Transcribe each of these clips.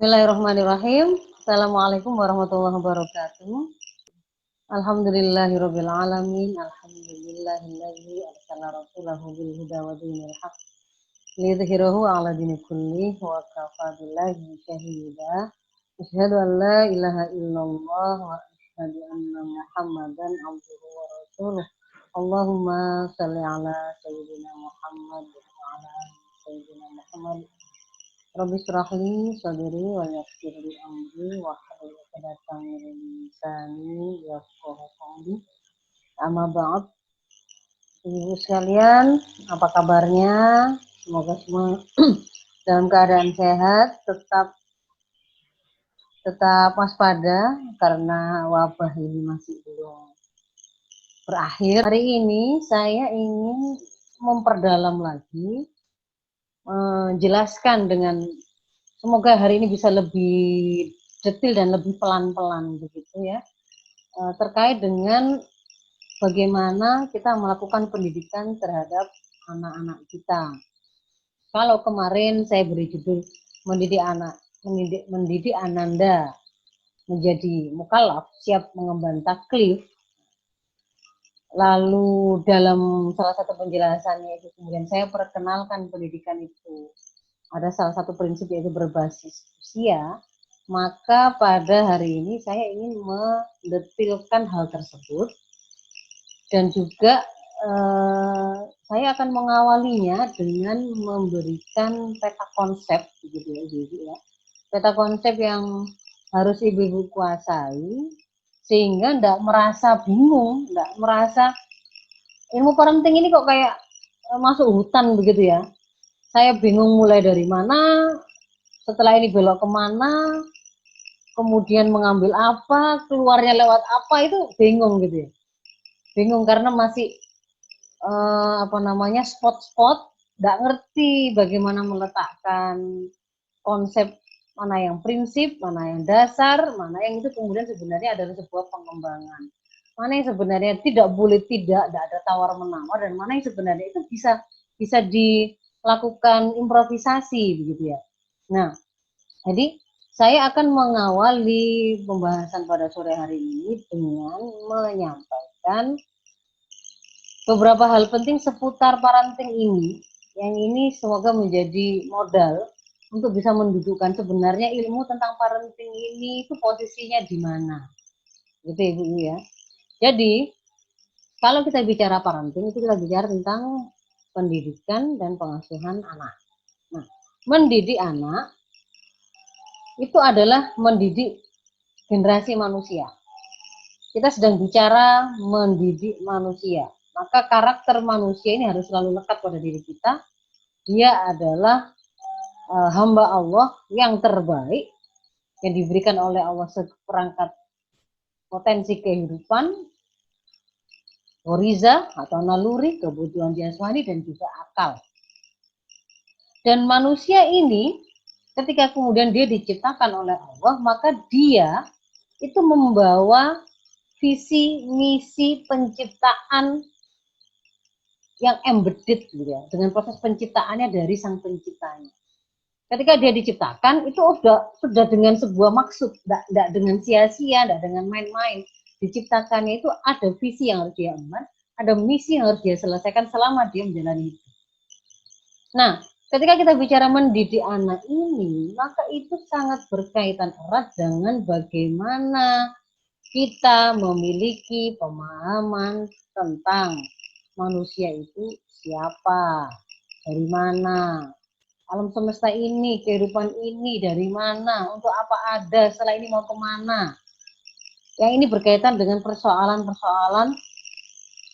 Bismillahirrahmanirrahim. Assalamualaikum warahmatullahi wabarakatuh. Alhamdulillahirabbil alamin. Alhamdulillahilladzi arsala rasulahu bil huda wa dinil haqq liyudhhirahu 'ala dini kullih wa kafa billahi shahida. Asyhadu an la ilaha illallah wa asyhadu anna Muhammadan abduhu wa rasuluh. Allahumma shalli 'ala sayyidina Muhammad wa 'ala ali sayyidina Muhammad. Rabbi shrah li sadri wa yassir li amri wa hlul 'uqdatam min lisani yafqahu qawli. Amma ba'd. Ibu sekalian, apa kabarnya? Semoga semua dalam keadaan sehat, tetap waspada karena wabah ini masih belum berakhir. Hari ini saya ingin memperdalam lagi, menjelaskan dengan semoga hari ini bisa lebih detail dan lebih pelan-pelan begitu ya, terkait dengan bagaimana kita melakukan pendidikan terhadap anak-anak kita. Kalau kemarin saya beri judul mendidik Ananda menjadi mukallaf siap mengemban taklif. Lalu dalam salah satu penjelasannya itu kemudian saya perkenalkan pendidikan itu ada salah satu prinsip yaitu berbasis usia. Maka pada hari ini saya ingin mendetilkan hal tersebut dan juga saya akan mengawalinya dengan memberikan peta konsep, begitu ya, Ibu ya. Peta konsep yang harus ibu-ibu kuasai sehingga tidak merasa bingung, tidak merasa ilmu parenting ini kok kayak masuk hutan begitu ya. Saya bingung mulai dari mana, setelah ini belok kemana, kemudian mengambil apa, keluarnya lewat apa, itu bingung gitu ya. Bingung karena masih spot-spot, nggak ngerti bagaimana meletakkan konsep mana yang prinsip, mana yang dasar, mana yang itu kemudian sebenarnya adalah sebuah pengembangan. Mana yang sebenarnya tidak boleh tidak ada tawar-menawar, dan mana yang sebenarnya itu bisa dilakukan improvisasi begitu ya. Nah, jadi saya akan mengawali pembahasan pada sore hari ini dengan menyampaikan beberapa hal penting seputar parenting ini, yang ini semoga menjadi modal untuk bisa mendudukkan sebenarnya ilmu tentang parenting ini itu posisinya di mana, gitu Ibu ya. Jadi kalau kita bicara parenting itu kita bicara tentang pendidikan dan pengasuhan anak. Nah, mendidik anak itu adalah mendidik generasi manusia. Kita sedang bicara mendidik manusia. Maka karakter manusia ini harus selalu lekat pada diri kita. Dia adalah hamba Allah yang terbaik yang diberikan oleh Allah seperangkat potensi kehidupan, ghoriza atau naluri, kebutuhan jasmani dan juga akal. Dan manusia ini ketika kemudian dia diciptakan oleh Allah, maka dia itu membawa visi misi penciptaan yang embedded gitu ya, dengan proses penciptaannya dari sang penciptanya. Ketika dia diciptakan itu sudah dengan sebuah maksud, tidak dengan sia-sia, tidak dengan main-main. Diciptakannya itu ada visi yang harus dia emban, ada misi yang harus dia selesaikan selama dia menjalani hidup. Nah, ketika kita bicara mendidik anak ini, maka itu sangat berkaitan erat dengan bagaimana kita memiliki pemahaman tentang manusia itu siapa, dari mana, alam semesta ini, kehidupan ini dari mana, untuk apa ada, setelah ini mau kemana. Yang ini berkaitan dengan persoalan-persoalan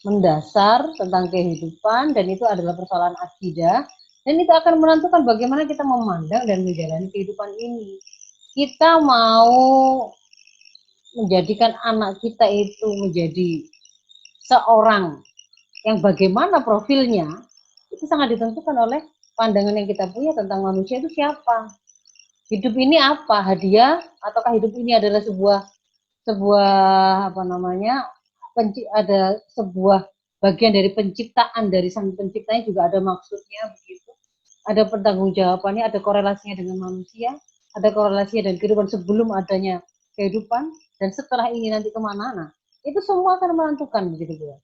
mendasar tentang kehidupan, dan itu adalah persoalan akidah, dan itu akan menentukan bagaimana kita memandang dan menjalani kehidupan ini. Kita mau menjadikan anak kita itu menjadi seorang yang bagaimana profilnya, itu sangat ditentukan oleh pandangan yang kita punya tentang manusia itu siapa. Hidup ini apa? Hadiah ataukah hidup ini adalah sebuah ada sebuah bagian dari penciptaan dari sang penciptanya, juga ada maksudnya begitu. Ada pertanggungjawabannya, ada korelasinya dengan manusia. ada korelasinya dan kehidupan sebelum adanya kehidupan dan setelah ini nanti kemana. Nah, itu semua akan menentukan begitu ya.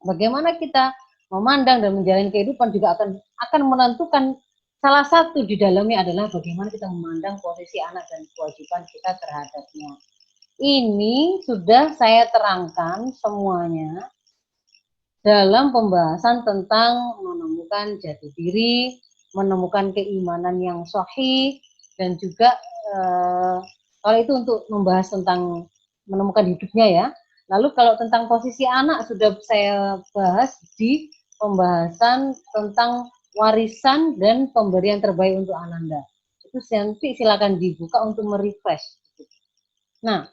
Bagaimana kita memandang dan menjalani kehidupan juga akan menentukan. Salah satu di dalamnya adalah bagaimana kita memandang posisi anak dan kewajiban kita terhadapnya. Ini sudah saya terangkan semuanya dalam pembahasan tentang menemukan jati diri, menemukan keimanan yang sahih, dan juga kalau itu untuk membahas tentang menemukan hidupnya ya. Lalu kalau tentang posisi anak sudah saya bahas di pembahasan tentang warisan dan pemberian terbaik untuk Ananda. Itu nanti silakan dibuka untuk merefresh. Nah,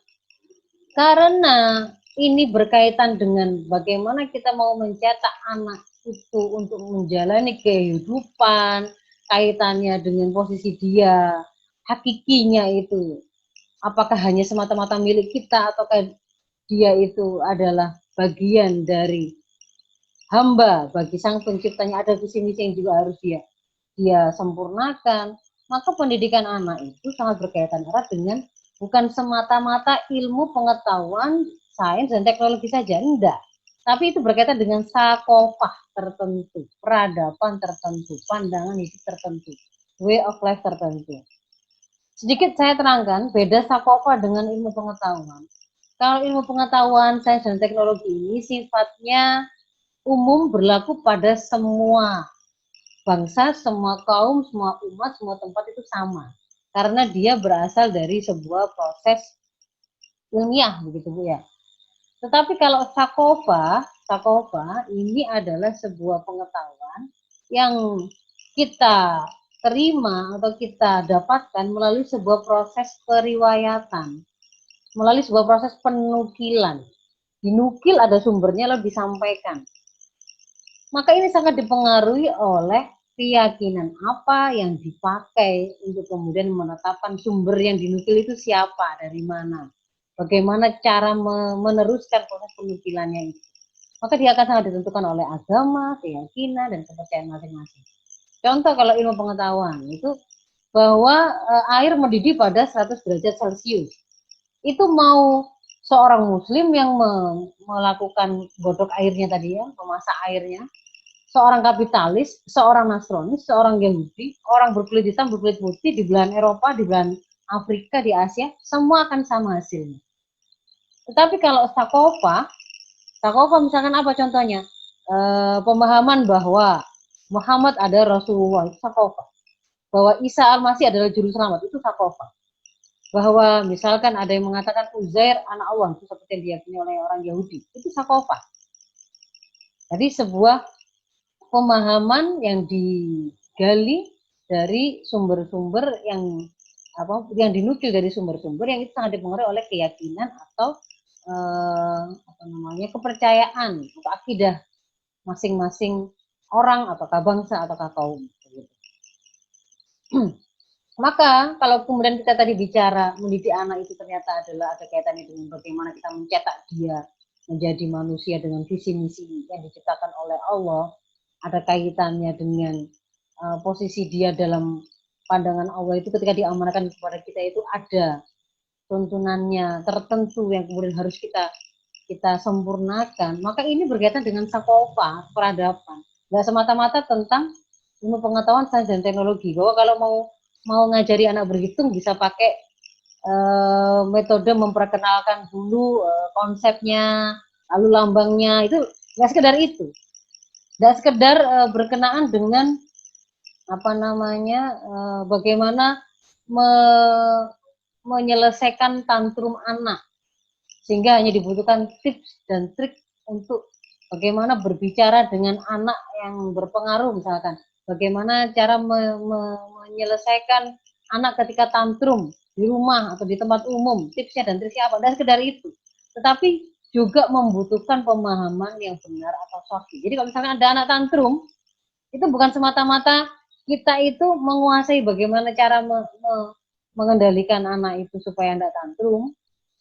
karena ini berkaitan dengan bagaimana kita mau mencetak anak itu untuk menjalani kehidupan, kaitannya dengan posisi dia, hakikinya itu. Apakah hanya semata-mata milik kita ataukah dia itu adalah bagian dari hamba bagi sang penciptanya, ada visi misi yang juga harus dia sempurnakan. Maka pendidikan anak itu sangat berkaitan erat dengan bukan semata-mata ilmu pengetahuan sains dan teknologi saja, enggak. Tapi itu berkaitan dengan sakofah tertentu, peradaban tertentu, pandangan hidup tertentu, way of life tertentu. Sedikit saya terangkan beda sakofah dengan ilmu pengetahuan. Kalau ilmu pengetahuan sains dan teknologi ini sifatnya umum, berlaku pada semua bangsa, semua kaum, semua umat, semua tempat itu sama. Karena dia berasal dari sebuah proses ilmiah begitu Bu ya. Tetapi kalau sakofa ini adalah sebuah pengetahuan yang kita terima atau kita dapatkan melalui sebuah proses periwayatan, melalui sebuah proses penukilan. Dinukil ada sumbernya lalu disampaikan. Maka ini sangat dipengaruhi oleh keyakinan apa yang dipakai untuk kemudian menetapkan sumber yang dinukil itu siapa, dari mana. Bagaimana cara meneruskan proses penukilannya itu. Maka dia akan sangat ditentukan oleh agama, keyakinan, dan kepercayaan masing-masing. Contoh kalau ilmu pengetahuan itu bahwa air mendidih pada 100 derajat Celcius. Itu mau seorang muslim yang melakukan godok airnya tadi ya, memasak airnya, seorang kapitalis, seorang Nasrani, seorang Yahudi, orang berkulit hitam, berkulit putih di belahan Eropa, di belahan Afrika, di Asia, semua akan sama hasilnya. Tetapi kalau sakofa misalkan apa contohnya? Pemahaman bahwa Muhammad adalah Rasulullah, itu sakofa. Bahwa Isa Al-Masih adalah juru selamat, itu sakofa. Bahwa misalkan ada yang mengatakan Uzair anak Allah, itu seperti yang diyakini oleh orang Yahudi, itu sakofa. Jadi sebuah pemahaman yang digali dari sumber-sumber yang dinukil dari sumber-sumber yang itu sangat dipengaruhi oleh keyakinan atau kepercayaan atau akidah masing-masing orang ataukah bangsa ataukah kaum. Maka kalau kemudian kita tadi bicara mendidik anak itu ternyata adalah ada kaitannya dengan bagaimana kita mencetak dia menjadi manusia dengan visi misi yang diciptakan oleh Allah, ada kaitannya dengan posisi dia dalam pandangan Allah itu ketika diamanahkan kepada kita itu ada tuntunannya tertentu yang kemudian harus kita sempurnakan. Maka ini berkaitan dengan sakofa, peradaban. Nggak semata-mata tentang ilmu pengetahuan sains dan teknologi. Bahwa kalau mau ngajari anak berhitung bisa pakai metode memperkenalkan dulu konsepnya, lalu lambangnya, itu nggak sekedar itu. Nggak sekedar berkenaan dengan bagaimana menyelesaikan tantrum anak, sehingga hanya dibutuhkan tips dan trik untuk bagaimana berbicara dengan anak yang berpengaruh, misalkan bagaimana cara menyelesaikan anak ketika tantrum di rumah atau di tempat umum, tipsnya dan triknya apa. Dan sekedar itu, tetapi juga membutuhkan pemahaman yang benar atau sahih. Jadi kalau misalkan ada anak tantrum, itu bukan semata-mata kita itu menguasai bagaimana cara mengendalikan anak itu supaya tidak tantrum,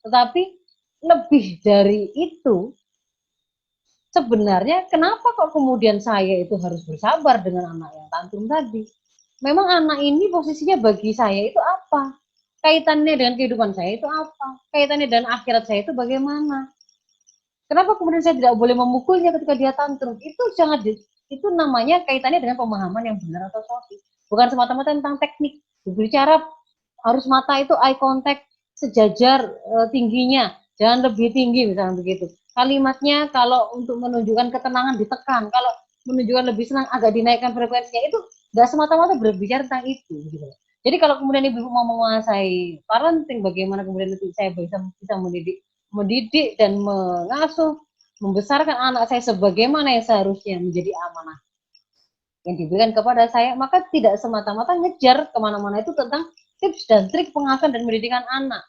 tetapi lebih dari itu, sebenarnya kenapa kok kemudian saya itu harus bersabar dengan anak yang tantrum tadi? Memang anak ini posisinya bagi saya itu apa? kaitannya dengan kehidupan saya itu apa? Kaitannya dengan akhirat saya itu bagaimana? Kenapa kemudian saya tidak boleh memukulnya ketika dia tantrum? Itu itu namanya kaitannya dengan pemahaman yang benar atau sahih. Bukan semata-mata tentang teknik. Berbicara harus mata itu eye contact sejajar tingginya, jangan lebih tinggi misalnya begitu. Kalimatnya kalau untuk menunjukkan ketenangan ditekan, kalau menunjukkan lebih senang agak dinaikkan frekuensinya, itu nggak semata-mata berbicara tentang itu gitu. Jadi kalau kemudian ibu mau menguasai parenting, bagaimana kemudian nanti saya bisa mendidik dan mengasuh, membesarkan anak saya sebagaimana yang seharusnya menjadi amanah yang diberikan kepada saya, maka tidak semata-mata ngejar kemana-mana itu tentang tips dan trik pengasuhan dan pendidikan anak.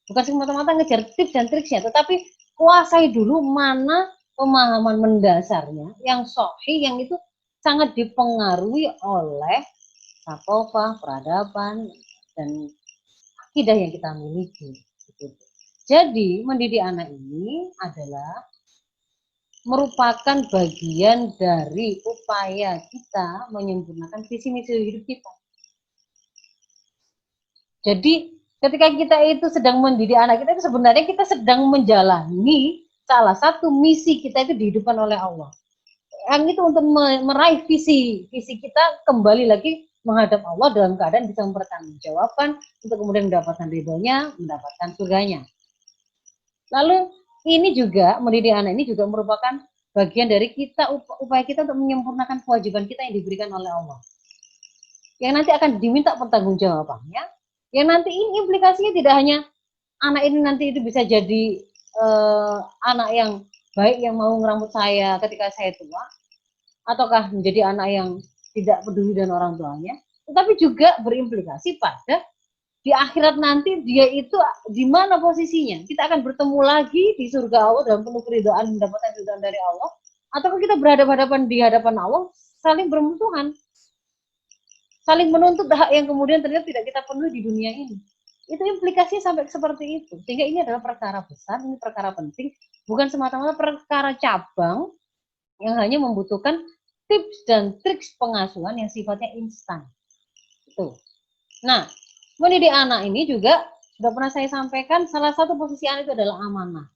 Bukan semata-mata ngejar tips dan triknya, tetapi kuasai dulu mana pemahaman mendasarnya yang sahih, yang itu sangat dipengaruhi oleh sakofah, peradaban, dan akidah yang kita miliki. Jadi mendidik anak ini adalah merupakan bagian dari upaya kita menyempurnakan visi misi hidup kita. Jadi ketika kita itu sedang mendidik anak kita, itu sebenarnya kita sedang menjalani salah satu misi kita itu dihidupkan oleh Allah. Yang itu untuk meraih visi kita kembali lagi menghadap Allah dalam keadaan bisa mempertanggungjawabkan untuk kemudian mendapatkan ridhonya, mendapatkan surganya. Lalu ini juga mendidik anak ini juga merupakan bagian dari kita upaya kita untuk menyempurnakan kewajiban kita yang diberikan oleh Allah. Yang nanti akan diminta pertanggungjawabannya. Yang nanti ini implikasinya tidak hanya anak ini nanti itu bisa jadi anak yang baik yang mau ngerambut saya ketika saya tua, ataukah menjadi anak yang tidak peduli dengan orang tuanya, tetapi juga berimplikasi pada di akhirat nanti dia itu di mana posisinya. Kita akan bertemu lagi di surga Allah dalam penuh keridhaan mendapatkan ridhaan dari Allah, ataukah kita berhadapan-hadapan di hadapan Allah saling bermusuhan, saling menuntut hak yang kemudian ternyata tidak kita penuhi di dunia ini. Itu implikasinya sampai seperti itu. Sehingga ini adalah perkara besar, ini perkara penting, bukan semata-mata perkara cabang yang hanya membutuhkan tips dan trik pengasuhan yang sifatnya instan. Itu. Nah, mendidik anak ini juga sudah pernah saya sampaikan, salah satu posisi anak itu adalah amanah.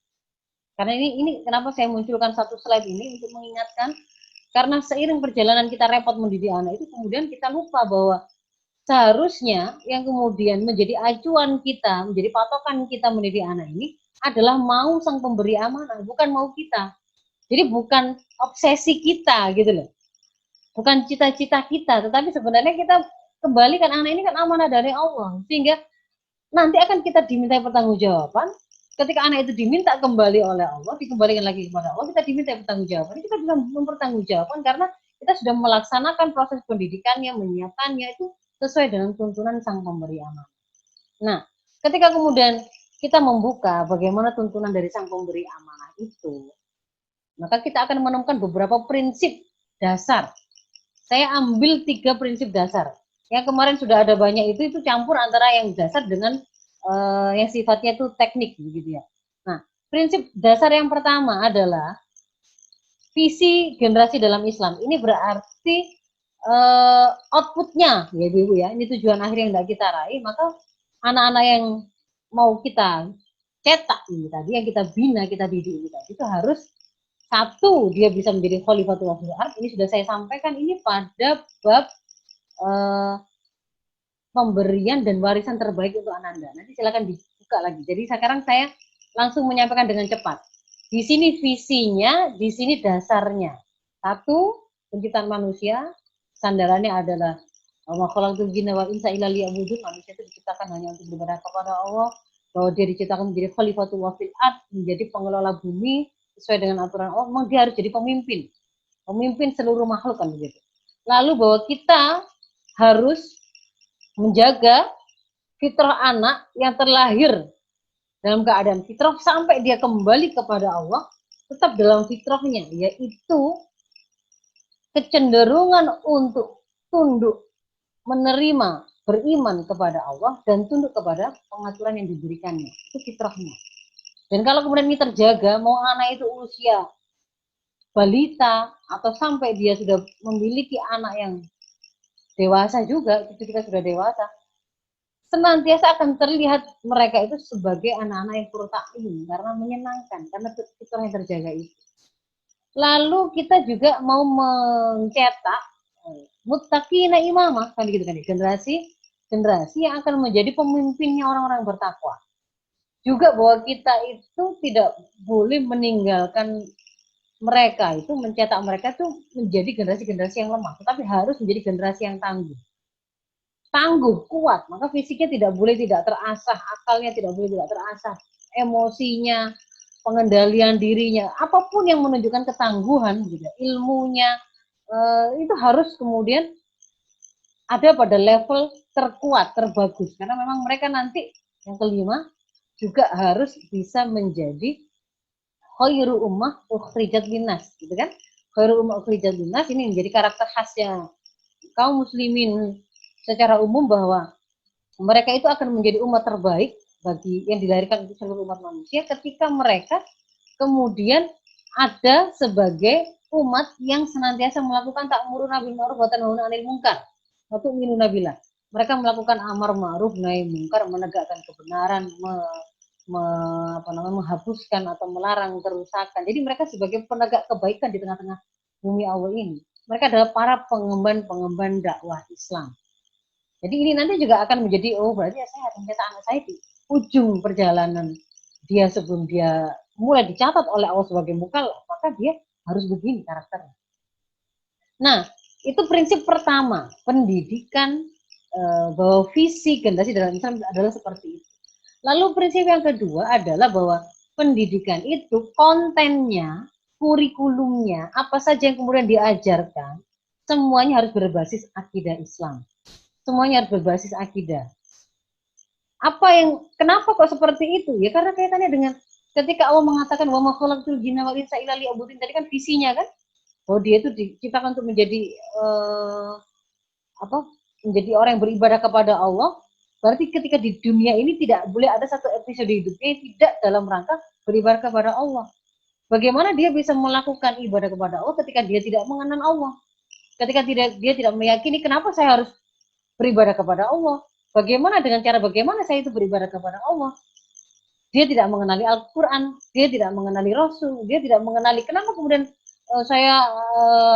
Karena ini kenapa saya munculkan satu slide ini untuk mengingatkan, karena seiring perjalanan kita repot mendidik anak itu, kemudian kita lupa bahwa seharusnya yang kemudian menjadi acuan kita, menjadi patokan kita mendidik anak ini adalah mau sang pemberi amanah, bukan mau kita. Jadi bukan obsesi kita gitu loh. Bukan cita-cita kita, tetapi sebenarnya kita kembalikan anak ini kan amanah dari Allah. Sehingga nanti akan kita dimintai pertanggungjawaban. Ketika anak itu diminta kembali oleh Allah, dikembalikan lagi kepada Allah, kita diminta pertanggungjawaban. Kita bisa mempertanggungjawabkan karena kita sudah melaksanakan proses pendidikannya, menyiapkannya itu sesuai dengan tuntunan sang pemberi amanah. Nah, ketika kemudian kita membuka bagaimana tuntunan dari sang pemberi amanah itu, maka kita akan menemukan beberapa prinsip dasar. Saya ambil 3 prinsip dasar. Yang kemarin sudah ada banyak itu campur antara yang dasar dengan yang sifatnya itu teknik begitu ya. Nah, prinsip dasar yang pertama adalah visi generasi dalam Islam. Ini berarti outputnya ya Ibu ya. Ini tujuan akhir yang tidak kita raih, maka anak-anak yang mau kita cetak ini tadi, yang kita bina, kita didik ini tadi, itu harus satu, dia bisa menjadi khalifatul fil ardh. Ini sudah saya sampaikan ini pada bab pemberian dan warisan terbaik untuk Ananda. Nanti silakan dibuka lagi. Jadi sekarang saya langsung menyampaikan dengan cepat. Di sini visinya, di sini dasarnya. Satu, penciptaan manusia, sandarannya adalah wa khalaqtul jinna wal insa illa liya'budun. Manusia itu diciptakan hanya untuk beribadah kepada Allah, bahwa dia diciptakan menjadi khalifatul fil ardh, menjadi pengelola bumi sesuai dengan aturan Allah. Memang dia harus jadi pemimpin seluruh makhluk kan begitu. Lalu bahwa kita harus menjaga fitrah anak yang terlahir dalam keadaan fitrah sampai dia kembali kepada Allah, tetap dalam fitrahnya, yaitu kecenderungan untuk tunduk, menerima, beriman kepada Allah, dan tunduk kepada pengaturan yang diberikannya. Itu fitrahnya. Dan kalau kemudian ini terjaga, mau anak itu usia balita, atau sampai dia sudah memiliki anak yang dewasa juga, ketika sudah dewasa, senantiasa akan terlihat mereka itu sebagai anak-anak yang qurra'in karena menyenangkan, karena fitrah yang terjaga itu. Lalu kita juga mau mencetak muttaqina imamah, kan gitu kan, generasi yang akan menjadi pemimpinnya orang-orang bertakwa. Juga bahwa kita itu tidak boleh meninggalkan mereka itu, mencetak mereka itu menjadi generasi-generasi yang lemah, tetapi harus menjadi generasi yang tangguh, kuat. Maka fisiknya tidak boleh tidak terasah, akalnya tidak boleh tidak terasah, emosinya, pengendalian dirinya, apapun yang menunjukkan ketangguhan, gitu, ilmunya, itu harus kemudian ada pada level terkuat, terbagus. Karena memang mereka nanti, yang kelima, juga harus bisa menjadi khairu ummah ukhrijat linnas, gitu kan? Khairu ummah ukhrijat linnas ini menjadi karakter khasnya kaum muslimin secara umum, bahwa mereka itu akan menjadi umat terbaik bagi yang dilahirkan untuk seluruh umat manusia ketika mereka kemudian ada sebagai umat yang senantiasa melakukan ta'muruna bil ma'ruf wa tanhauna 'anil munkar wa tu'minuna billah. Mereka melakukan amar ma'ruf nahi munkar, menegakkan kebenaran, menghapuskan atau melarang kerusakan. Jadi mereka sebagai penegak kebaikan di tengah-tengah bumi Allah ini. Mereka adalah para pengemban dakwah Islam. Jadi ini nanti juga akan menjadi, oh berarti saya harus mencetak anak saya di ujung perjalanan dia sebelum dia mulai dicatat oleh Allah sebagai mukallaf, maka dia harus begini karakternya. Nah, itu prinsip pertama, pendidikan, bahwa visi generasi dalam Islam adalah seperti itu. Lalu prinsip yang kedua adalah bahwa pendidikan itu kontennya, kurikulumnya, apa saja yang kemudian diajarkan, semuanya harus berbasis akidah Islam. Semuanya harus berbasis akidah. Kenapa kok seperti itu? Ya karena kaitannya dengan ketika Allah mengatakan wa ma khalaqtul jinna wal insa illa liya'budun, tadi kan visinya kan, bahwa dia itu diciptakan untuk menjadi menjadi orang yang beribadah kepada Allah. Berarti ketika di dunia ini tidak boleh ada satu episode hidupnya yang tidak dalam rangka beribadah kepada Allah. Bagaimana dia bisa melakukan ibadah kepada Allah ketika dia tidak mengenal Allah? Ketika dia tidak meyakini kenapa saya harus beribadah kepada Allah? Bagaimana saya itu beribadah kepada Allah? Dia tidak mengenali Al-Quran, dia tidak mengenali Rasul, dia tidak mengenali kenapa kemudian saya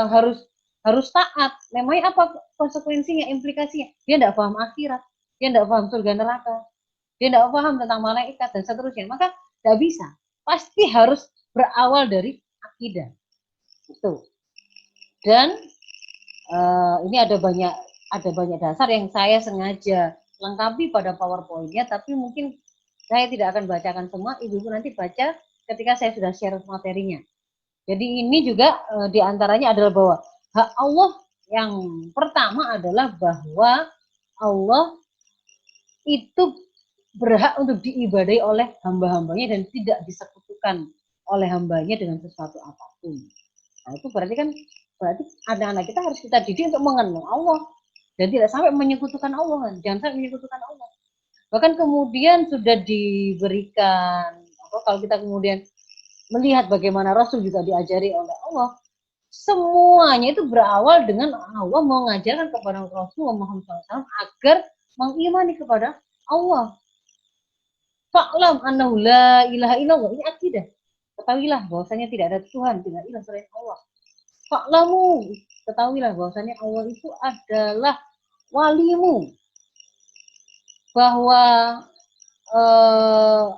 harus taat. Memangnya apa konsekuensinya, implikasinya? Dia tidak paham akhirat, dia tidak paham surga neraka, dia tidak paham tentang malaikat dan seterusnya. Maka tidak bisa. Pasti harus berawal dari akidah. Itu. Dan ini ada banyak dasar yang saya sengaja lengkapi pada PowerPoint-nya, tapi mungkin saya tidak akan bacakan semua, ibu-ibu nanti baca ketika saya sudah share materinya. Jadi ini juga diantaranya adalah bahwa hak Allah yang pertama adalah bahwa Allah itu berhak untuk diibadahi oleh hamba-hambanya dan tidak disekutukan oleh hambanya dengan sesuatu apapun. Nah itu berarti anak-anak kita harus kita didik untuk mengenal Allah dan tidak sampai menyekutukan Allah, jangan sampai menyekutukan Allah. Bahkan kemudian sudah diberikan, kalau kita kemudian melihat bagaimana Rasul juga diajari oleh Allah, semuanya itu berawal dengan Allah mengajarkan kepada Rasulullah Muhammad SAW agar mengimani kepada Allah. Fa'lam annahu la ilaha illallah, ini akidah. Ketahuilah bahwasanya tidak ada Tuhan, tidak ilah selain Allah. Fa'lamu, ketahuilah bahwasanya Allah itu adalah walimu. Bahwa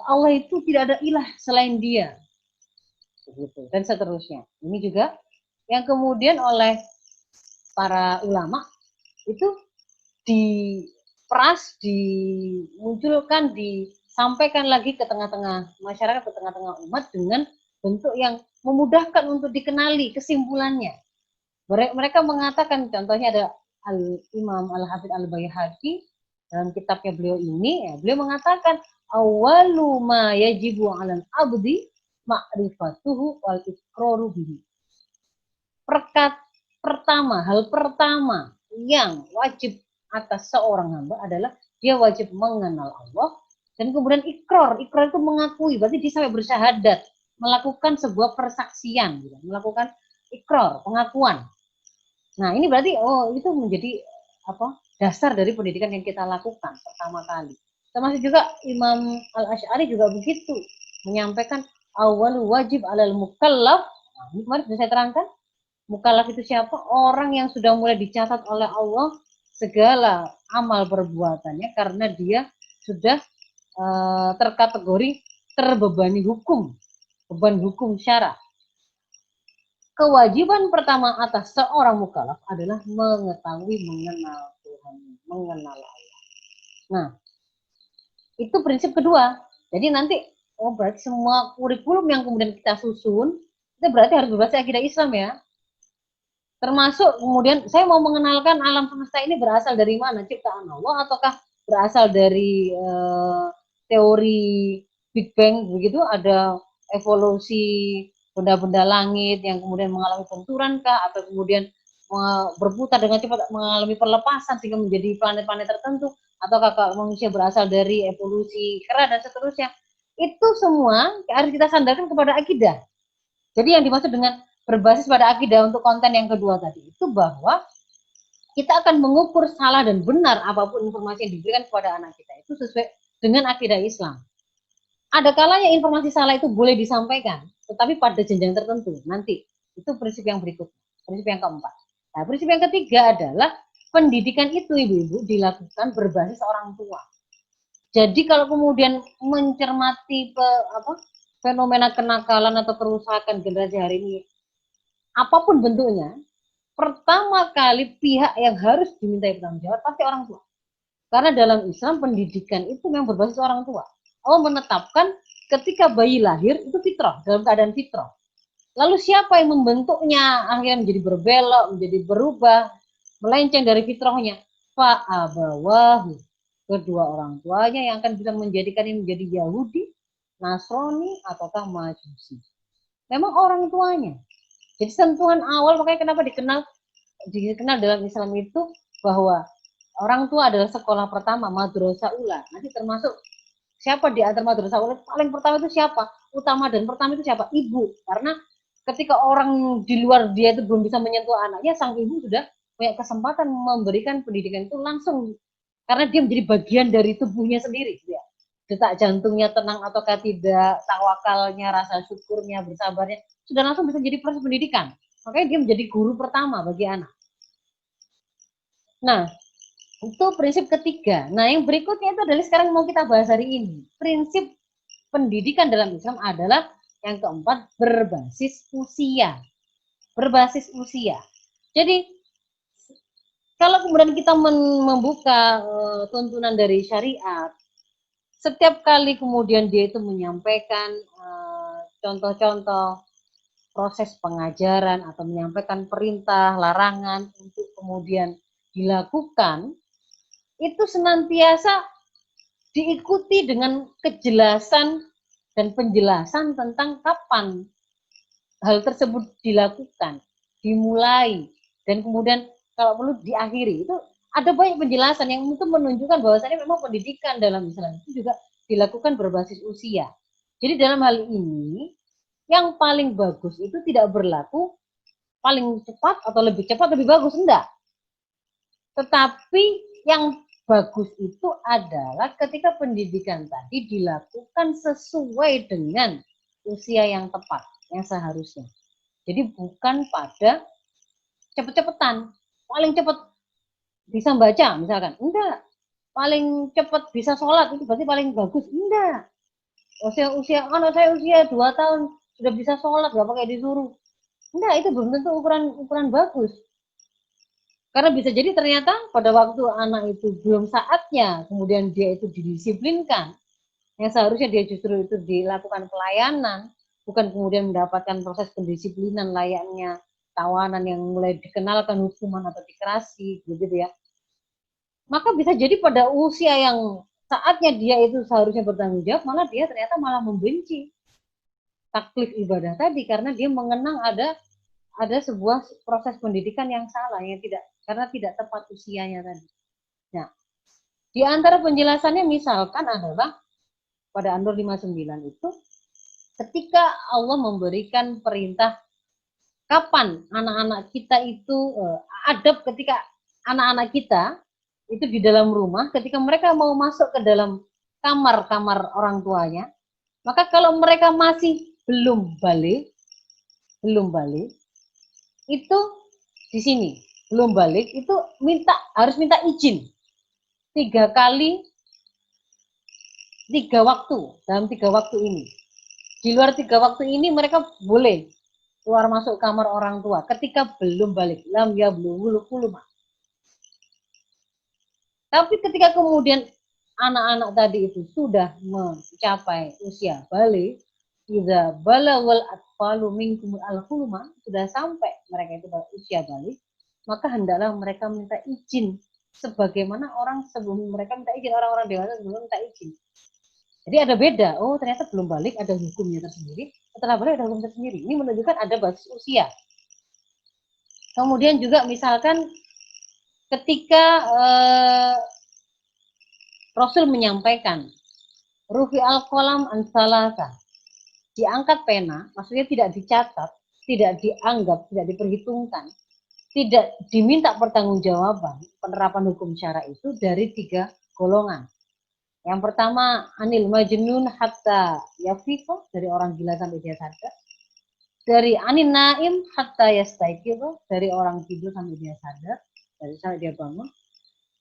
Allah itu tidak ada ilah selain dia. Begitu, dan seterusnya. Ini juga yang kemudian oleh para ulama itu diperas, dimunculkan, disampaikan lagi ke tengah-tengah masyarakat, ke tengah-tengah umat dengan bentuk yang memudahkan untuk dikenali kesimpulannya. Mereka mengatakan, contohnya ada Imam Al-Hafidz Al-Baihaqi dalam kitabnya beliau ini, beliau mengatakan awwalu ma yajibu 'alal abdi ma'rifatuhu wal iqraru bihi. Hal pertama yang wajib atas seorang hamba adalah dia wajib mengenal Allah dan kemudian ikrar. Ikrar itu mengakui, berarti dia sampai bersyahadat, melakukan sebuah persaksian, melakukan ikrar, pengakuan. Nah, ini berarti itu menjadi dasar dari pendidikan yang kita lakukan pertama kali. Termasuk juga Imam Al-Asy'ari juga begitu, menyampaikan awal wajib alal mukallaf. Nah, ini kemarin sudah saya terangkan, mukallaf itu siapa? Orang yang sudah mulai dicatat oleh Allah segala amal perbuatannya karena dia sudah terkategori terbebani hukum, beban hukum syara. Kewajiban pertama atas seorang mukallaf adalah mengetahui mengenal Tuhan, mengenal Allah. Nah, itu prinsip kedua. Jadi nanti, oh berarti semua kurikulum yang kemudian kita susun, itu berarti harus berbasis akidah Islam ya. Termasuk kemudian saya mau mengenalkan alam semesta ini berasal dari mana, ciptaan Allah ataukah berasal dari teori Big Bang begitu, ada evolusi benda-benda langit yang kemudian mengalami benturan kah, atau kemudian berputar dengan cepat mengalami perlepasan sehingga menjadi planet-planet tertentu, ataukah manusia berasal dari evolusi kera dan seterusnya. Itu semua harus kita sandarkan kepada akidah. Jadi yang dimaksud dengan berbasis pada akidah untuk konten yang kedua tadi itu bahwa kita akan mengukur salah dan benar apapun informasi yang diberikan kepada anak kita itu sesuai dengan akidah Islam. Ada kalanya informasi salah itu boleh disampaikan, tetapi pada jenjang tertentu nanti. Itu prinsip yang berikutnya, prinsip yang keempat. Nah, prinsip yang ketiga adalah pendidikan itu ibu-ibu dilakukan berbasis orang tua. Jadi kalau kemudian mencermati fenomena kenakalan atau kerusakan generasi hari ini, apapun bentuknya, pertama kali pihak yang harus dimintai bertanggung jawab pasti orang tua. Karena dalam Islam pendidikan itu memang berbasis orang tua. Allah menetapkan ketika bayi lahir itu fitrah, dalam keadaan fitrah. Lalu siapa yang membentuknya akhirnya menjadi berbelok, menjadi berubah, melenceng dari fitrahnya? Fa'abawahu. Kedua orang tuanya yang akan bisa menjadikan ini menjadi Yahudi, Nasrani, ataukah Majusi. Memang orang tuanya. Jadi sentuhan awal makanya kenapa dikenal dalam Islam itu bahwa orang tua adalah sekolah pertama, madrasah ula. Nanti termasuk siapa di antara madrasah ula paling pertama itu siapa? Utama dan pertama itu siapa? Ibu. Karena ketika orang di luar dia itu belum bisa menyentuh anaknya, sang ibu sudah punya kesempatan memberikan pendidikan itu langsung. Karena dia menjadi bagian dari tubuhnya sendiri. Ya. Detak jantungnya tenang ataukah tidak, tawakalnya, rasa syukurnya, bersabarnya, sudah langsung bisa jadi proses pendidikan. Makanya dia menjadi guru pertama bagi anak. Nah, itu prinsip ketiga. Nah, yang berikutnya itu adalah sekarang mau kita bahas hari ini. Prinsip pendidikan dalam Islam adalah yang keempat, berbasis usia. Berbasis usia. Jadi, kalau kemudian kita membuka tuntunan dari syariat, setiap kali kemudian dia itu menyampaikan contoh-contoh proses pengajaran atau menyampaikan perintah, larangan untuk kemudian dilakukan, itu senantiasa diikuti dengan kejelasan dan penjelasan tentang kapan hal tersebut dilakukan, dimulai, dan kemudian kalau perlu diakhiri. Itu ada banyak penjelasan yang itu menunjukkan bahwasannya memang pendidikan dalam Islam itu juga dilakukan berbasis usia. Jadi dalam hal ini, yang paling bagus itu tidak berlaku paling cepat atau lebih cepat lebih bagus, enggak. Tetapi yang bagus itu adalah ketika pendidikan tadi dilakukan sesuai dengan usia yang tepat, yang seharusnya. Jadi bukan pada cepet-cepetan, paling cepet bisa baca misalkan, enggak. Paling cepat bisa sholat itu berarti paling bagus, enggak. Anak saya usia 2 tahun sudah bisa sholat, nggak pakai disuruh. Enggak, itu belum tentu ukuran bagus. Karena bisa jadi ternyata pada waktu anak itu belum saatnya, kemudian dia itu didisiplinkan, yang seharusnya dia justru itu dilakukan pelayanan, bukan kemudian mendapatkan proses pendisiplinan layaknya tawanan yang mulai dikenalkan hukuman atau dikerasi, begitu ya. Maka bisa jadi pada usia yang saatnya dia itu seharusnya bertanggung jawab, malah dia ternyata malah membenci taklif ibadah tadi karena dia mengenang ada sebuah proses pendidikan yang salah yang tidak karena tidak tepat usianya tadi. Nah, di antara penjelasannya misalkan adalah pada An-Nur 59 itu ketika Allah memberikan perintah kapan anak-anak kita itu adab ketika anak-anak kita itu di dalam rumah, ketika mereka mau masuk ke dalam kamar-kamar orang tuanya, maka kalau mereka masih belum balik, itu di sini belum balik itu harus minta izin 3 kali 3 waktu dalam 3 waktu ini. Di luar 3 waktu ini mereka boleh keluar masuk kamar orang tua ketika belum balik. Lam ya belum kuluma. Tapi ketika kemudian anak-anak tadi itu sudah mencapai usia balik, idza balawal atfalu minkum al-hulma, sudah sampai mereka itu usia balik, maka hendaklah mereka minta izin sebagaimana orang sebelum mereka minta izin, orang-orang dewasa sebelum minta izin. Jadi ada beda. Oh, ternyata belum balik ada hukumnya tersendiri, setelah balik ada hukum tersendiri. Ini menunjukkan ada basis usia. Kemudian juga misalkan ketika Rasul menyampaikan rufi al-qalam an salasa, diangkat pena, maksudnya tidak dicatat, tidak dianggap, tidak diperhitungkan, tidak diminta pertanggungjawaban penerapan hukum syara itu dari 3 golongan. Yang pertama, anil majnun hatta yafiqo, dari orang gila sampai dia sadar. Dari anin naim hatta yastaiqizo, dari orang tidur sampai dia sadar, dari sampai dia bangun.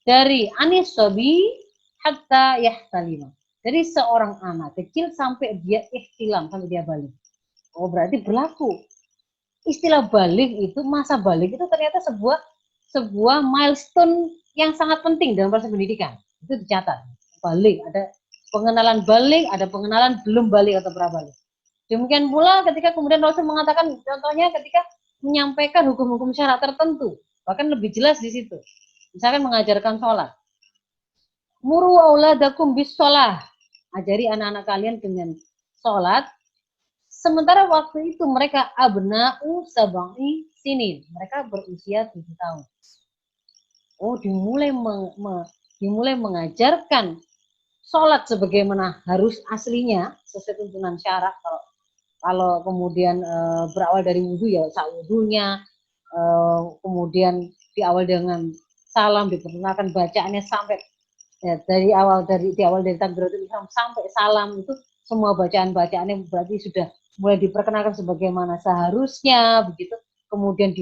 Dari anis sobi hatta yahtalima, dari seorang anak kecil sampai dia ihtilam, sampai dia balik. Oh, berarti berlaku. Istilah balik itu, masa balik itu ternyata sebuah milestone yang sangat penting dalam proses pendidikan. Itu dicatat. Balik, ada pengenalan balik, ada pengenalan belum balik atau prabalik. Demikian pula ketika kemudian Rasul mengatakan, contohnya ketika menyampaikan hukum-hukum syarat tertentu, bahkan lebih jelas di situ. Misalkan mengajarkan sholat. Muru auladakum bis sholah. Ajari anak-anak kalian dengan sholat. Sementara waktu itu mereka abna'u sab'i sinin. Mereka berusia 7 tahun. Oh, dimulai mengajarkan sholat sebagaimana harus aslinya sesuai tuntunan syarak. Kalau kemudian berawal dari wudhu ya sak wudhunya, kemudian diawal dengan salam, diperkenalkan bacaannya sampai ya, di awal dari takbiratul ihram sampai salam itu semua bacaan-bacaannya berarti sudah mulai diperkenalkan sebagaimana seharusnya begitu. Kemudian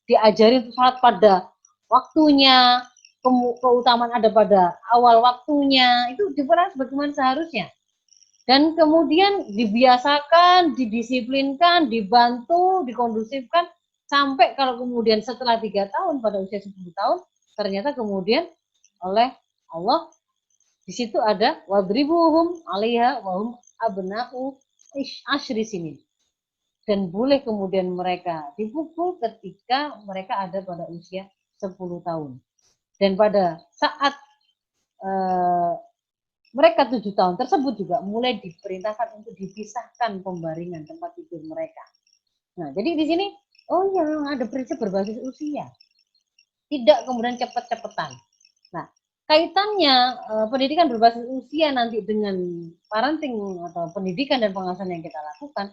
diajari sholat pada waktunya, keutamaan ada pada awal waktunya, itu diperkenalkan sebagaimana seharusnya. Dan kemudian dibiasakan, didisiplinkan, dibantu, dikondusifkan, sampai kalau kemudian setelah 3 tahun pada usia 10 tahun, ternyata kemudian oleh Allah di situ ada wadribuhum 'alaiha wa hum abna'u asyri sinin. Dan boleh kemudian mereka dipukul ketika mereka ada pada usia 10 tahun. Dan pada saat mereka 7 tahun tersebut juga mulai diperintahkan untuk dipisahkan pembaringan tempat tidur mereka. Nah, jadi di sini, oh iya memang ada prinsip berbasis usia. Tidak kemudian cepet-cepetan. Nah, kaitannya pendidikan berbasis usia nanti dengan parenting atau pendidikan dan pengasuhan yang kita lakukan,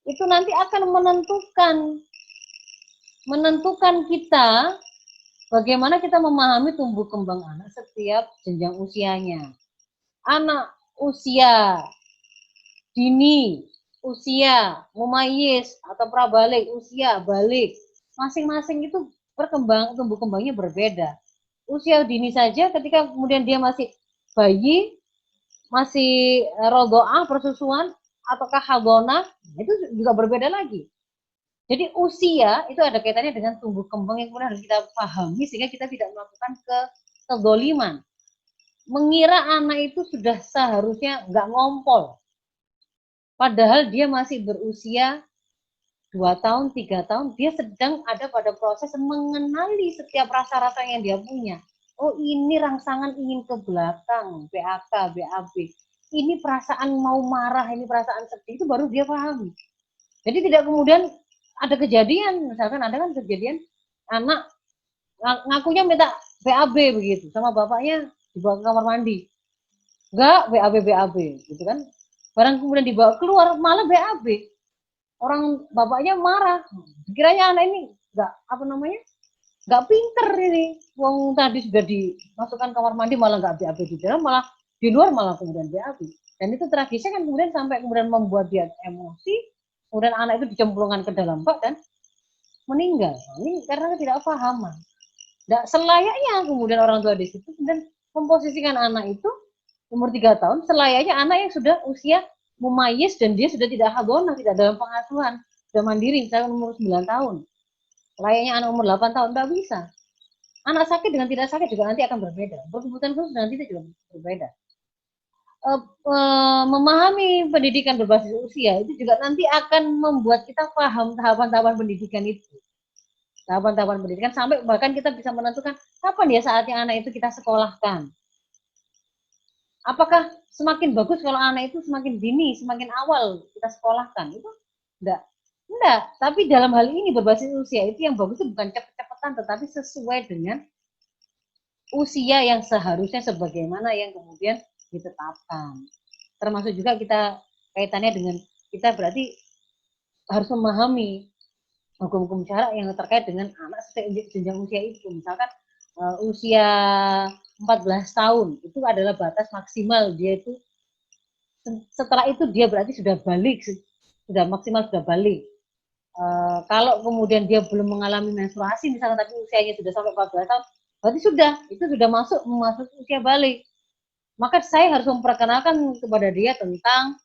itu nanti akan menentukan kita bagaimana kita memahami tumbuh kembang anak setiap jenjang usianya. Anak usia dini, usia mumayyiz atau prabalik, usia balik, masing-masing itu tumbuh kembangnya berbeda. Usia dini saja ketika kemudian dia masih bayi, masih rodoah, persusuan, ataukah hadonah, itu juga berbeda lagi. Jadi usia itu ada kaitannya dengan tumbuh kembang yang kemudian harus kita pahami sehingga kita tidak melakukan kezaliman. Mengira anak itu sudah seharusnya nggak ngompol. Padahal dia masih berusia 2 tahun, 3 tahun, dia sedang ada pada proses mengenali setiap rasa-rasa yang dia punya. Oh, ini rangsangan ingin ke belakang, BAK, BAB. Ini perasaan mau marah, ini perasaan sedih, itu baru dia pahami. Jadi tidak kemudian ada kejadian, misalkan ada kan kejadian anak ngakunya minta BAB begitu, sama bapaknya dibawa ke kamar mandi. Enggak, BAB, gitu kan. Barang kemudian dibawa keluar, malah BAB. Orang bapaknya marah. Kiranya anak ini enggak, nggak pinter ini. Wong tadi sudah dimasukkan kamar mandi malah nggak BAB di dalam, malah di luar malah kemudian BAB. Dan itu tragisnya kan kemudian sampai kemudian membuat dia emosi, kemudian anak itu dicemplungkan ke dalam bak dan meninggal. Ini karena ketidakpahaman. Nggak selayaknya kemudian orang tua di situ kemudian memposisikan anak itu umur 3 tahun selayaknya anak yang sudah usia mumayyiz dan dia sudah tidak hadonah, tidak dalam pengasuhan, sudah mandiri, misalnya umur 9 tahun. Layaknya anak umur 8 tahun, nggak bisa. Anak sakit dengan tidak sakit juga nanti akan berbeda. Berkebutuhan khusus nanti juga berbeda. Memahami pendidikan berbasis usia itu juga nanti akan membuat kita paham tahapan-tahapan pendidikan itu. Tahapan-tahapan pendidikan sampai bahkan kita bisa menentukan kapan ya saatnya anak itu kita sekolahkan. Apakah semakin bagus kalau anak itu semakin dini, semakin awal kita sekolahkan? Itu enggak. Enggak, tapi dalam hal ini berbasis usia itu yang bagus itu bukan cepet-cepetan, tetapi sesuai dengan usia yang seharusnya sebagaimana yang kemudian ditetapkan. Termasuk juga kita kaitannya dengan kita berarti harus memahami hukum-hukum syara yang terkait dengan anak jenjang usia itu. Misalkan usia 14 tahun itu adalah batas maksimal dia itu, setelah itu dia berarti sudah balik, sudah maksimal sudah balik. Kalau kemudian dia belum mengalami menstruasi misalnya tapi usianya sudah sampai 14 tahun, berarti itu sudah masuk usia balik. Maka saya harus memperkenalkan kepada dia tentang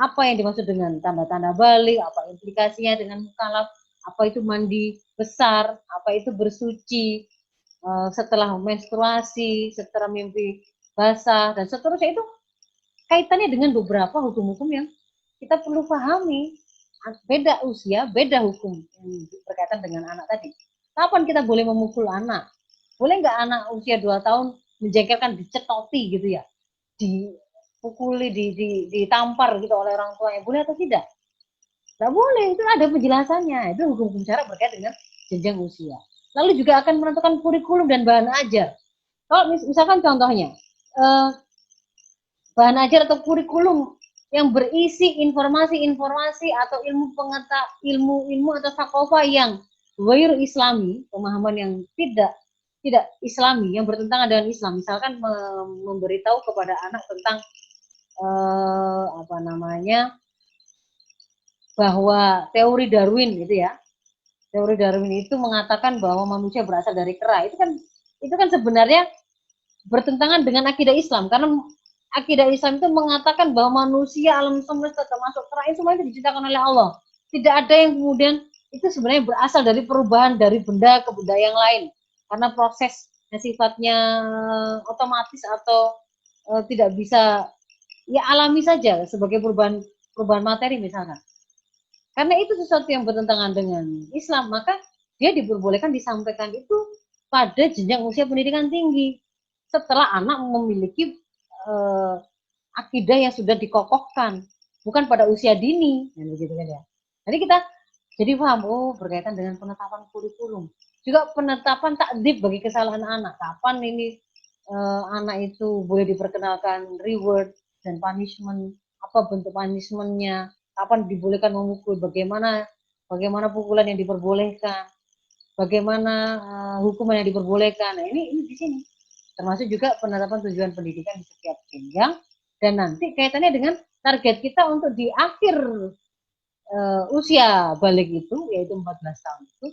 apa yang dimaksud dengan tanda-tanda balik, apa implikasinya dengan mukallaf, apa itu mandi besar, apa itu bersuci, setelah menstruasi, setelah mimpi basah, dan seterusnya. Itu kaitannya dengan beberapa hukum-hukum yang kita perlu pahami. Beda usia, beda hukum yang berkaitan dengan anak tadi. Kapan kita boleh memukul anak? Boleh nggak anak usia 2 tahun menjengkelkan, dicetoti gitu ya, dipukuli, ditampar gitu oleh orang tuanya, boleh atau tidak? Nggak boleh, itu ada penjelasannya. Itu hukum-hukum syara berkait dengan jenjang usia. Lalu juga akan menentukan kurikulum dan bahan ajar. Kalau misalkan contohnya, bahan ajar atau kurikulum yang berisi informasi-informasi atau ilmu atau sakofa yang ghairu islami, pemahaman yang tidak islami, yang bertentangan dengan Islam, misalkan memberitahu kepada anak tentang bahwa teori Darwin gitu ya. Teori Darwin itu mengatakan bahwa manusia berasal dari kera. Itu kan sebenarnya bertentangan dengan akidah Islam, karena akidah Islam itu mengatakan bahwa manusia, alam semesta termasuk kera, itu semuanya diciptakan oleh Allah. Tidak ada yang kemudian itu sebenarnya berasal dari perubahan dari benda ke benda yang lain, karena proses yang sifatnya otomatis atau tidak bisa ya alami saja sebagai perubahan materi misalkan. Karena itu sesuatu yang bertentangan dengan Islam, maka dia diperbolehkan disampaikan itu pada jenjang usia pendidikan tinggi, setelah anak memiliki akidah yang sudah dikokohkan, bukan pada usia dini, begitu kan ya. Jadi kita jadi paham, berkaitan dengan penetapan kurikulum, juga penetapan takdib bagi kesalahan anak. Kapan ini anak itu boleh diperkenalkan reward dan punishment, apa bentuk punishmentnya, kapan dibolehkan memukul, bagaimana pukulan yang diperbolehkan, bagaimana hukuman yang diperbolehkan. Nah, ini di sini termasuk juga penetapan tujuan pendidikan di setiap jenjang, dan nanti kaitannya dengan target kita untuk di akhir usia balik itu, yaitu 14 tahun itu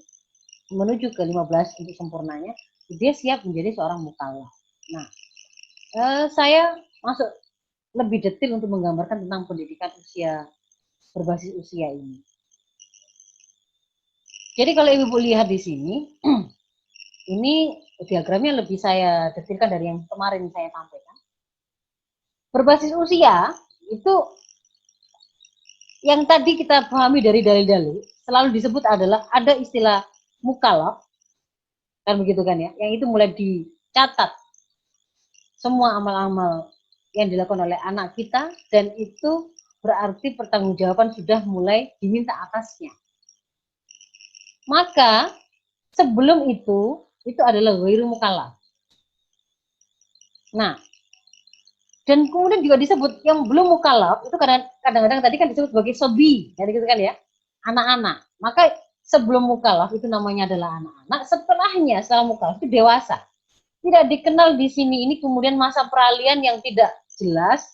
menuju ke 15 untuk sempurnanya, dia siap menjadi seorang mukallaf. Nah, saya masuk lebih detail untuk menggambarkan tentang pendidikan usia berbasis usia ini. Jadi kalau Ibu lihat di sini, ini diagramnya lebih saya detailkan dari yang kemarin saya sampaikan. Berbasis usia itu yang tadi kita pahami dari dalil-dalil selalu disebut adalah ada istilah mukallaf, kan begitu kan ya, yang itu mulai dicatat semua amal-amal yang dilakukan oleh anak kita, dan itu berarti pertanggungjawaban sudah mulai diminta atasnya. Maka sebelum itu adalah ghairu mukallaf. Nah, dan kemudian juga disebut yang belum mukallaf itu kadang-kadang tadi kan disebut sebagai sobi, jadi gitu kan ya, anak-anak. Maka sebelum mukallaf itu namanya adalah anak-anak, setelah mukallaf itu dewasa. Tidak dikenal di sini ini kemudian masa peralihan yang tidak jelas.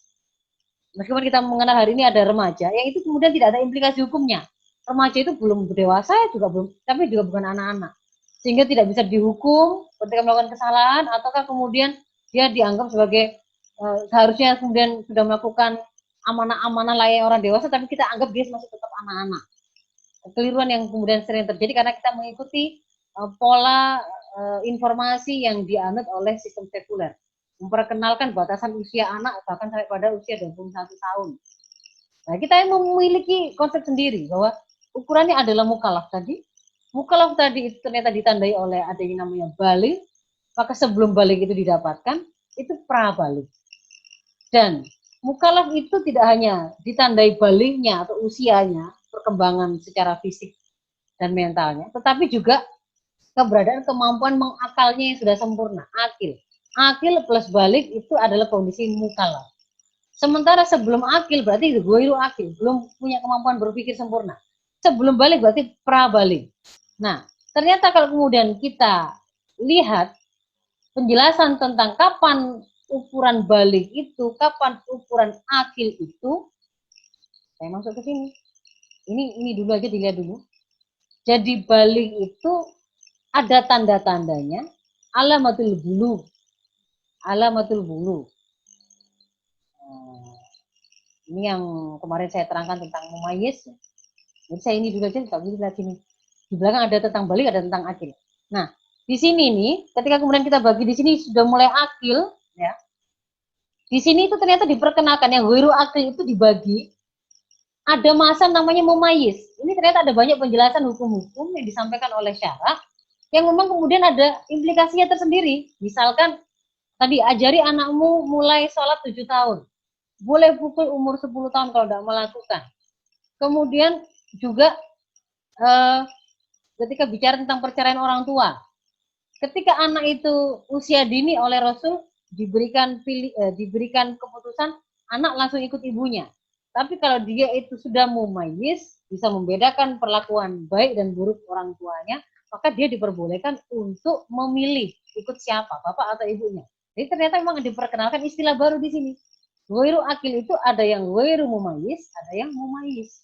Meskipun kita mengenal hari ini ada remaja, yang itu kemudian tidak ada implikasi hukumnya. Remaja itu belum dewasa, juga belum, tapi juga bukan anak-anak. Sehingga tidak bisa dihukum ketika melakukan kesalahan, ataukah kemudian dia dianggap sebagai seharusnya kemudian sudah melakukan amanah-amanah layaknya orang dewasa, tapi kita anggap dia masih tetap anak-anak. Kekeliruan yang kemudian sering terjadi karena kita mengikuti pola informasi yang dianut oleh sistem sekuler. Memperkenalkan batasan usia anak bahkan sampai pada usia 21 tahun. Nah, kita yang memiliki konsep sendiri bahwa ukurannya adalah mukallaf tadi. Mukallaf tadi itu ternyata ditandai oleh adanya namanya baligh, maka sebelum baligh itu didapatkan, itu prabaligh. Dan mukallaf itu tidak hanya ditandai balighnya atau usianya, perkembangan secara fisik dan mentalnya, tetapi juga keberadaan kemampuan mengakalnya yang sudah sempurna, akil. Akil plus baligh itu adalah kondisi mukallaf. Sementara sebelum akil berarti ghairu akil, belum punya kemampuan berpikir sempurna. Sebelum baligh berarti prabaligh. Nah, ternyata kalau kemudian kita lihat penjelasan tentang kapan ukuran baligh itu, kapan ukuran akil itu, saya masuk ke sini. Ini dulu aja dilihat dulu. Jadi baligh itu ada tanda-tandanya, alamatul bulugh. Alamatul bulugh. Ini yang kemarin saya terangkan tentang mumayyiz. Jadi saya ini dulu aja, tak boleh lihat sini. Di belakang ada tentang baligh, ada tentang akil. Nah, di sini nih, ketika kemudian kita bagi di sini sudah mulai akil, ya. Di sini itu ternyata diperkenalkan yang ghairu akil itu dibagi. Ada masa namanya mumayyiz. Ini ternyata ada banyak penjelasan hukum-hukum yang disampaikan oleh syarah yang memang kemudian ada implikasinya tersendiri. Misalkan tadi ajari anakmu mulai sholat 7 tahun. Boleh pukul umur 10 tahun kalau tidak melakukan. Kemudian juga ketika bicara tentang perceraian orang tua, ketika anak itu usia dini oleh Rasul diberikan keputusan anak langsung ikut ibunya. Tapi kalau dia itu sudah mumayyiz, bisa membedakan perlakuan baik dan buruk orang tuanya, maka dia diperbolehkan untuk memilih ikut siapa, bapak atau ibunya. Jadi ternyata memang diperkenalkan istilah baru di sini. Ghairu akil itu ada yang ghairu mumayyiz, ada yang mumayyiz.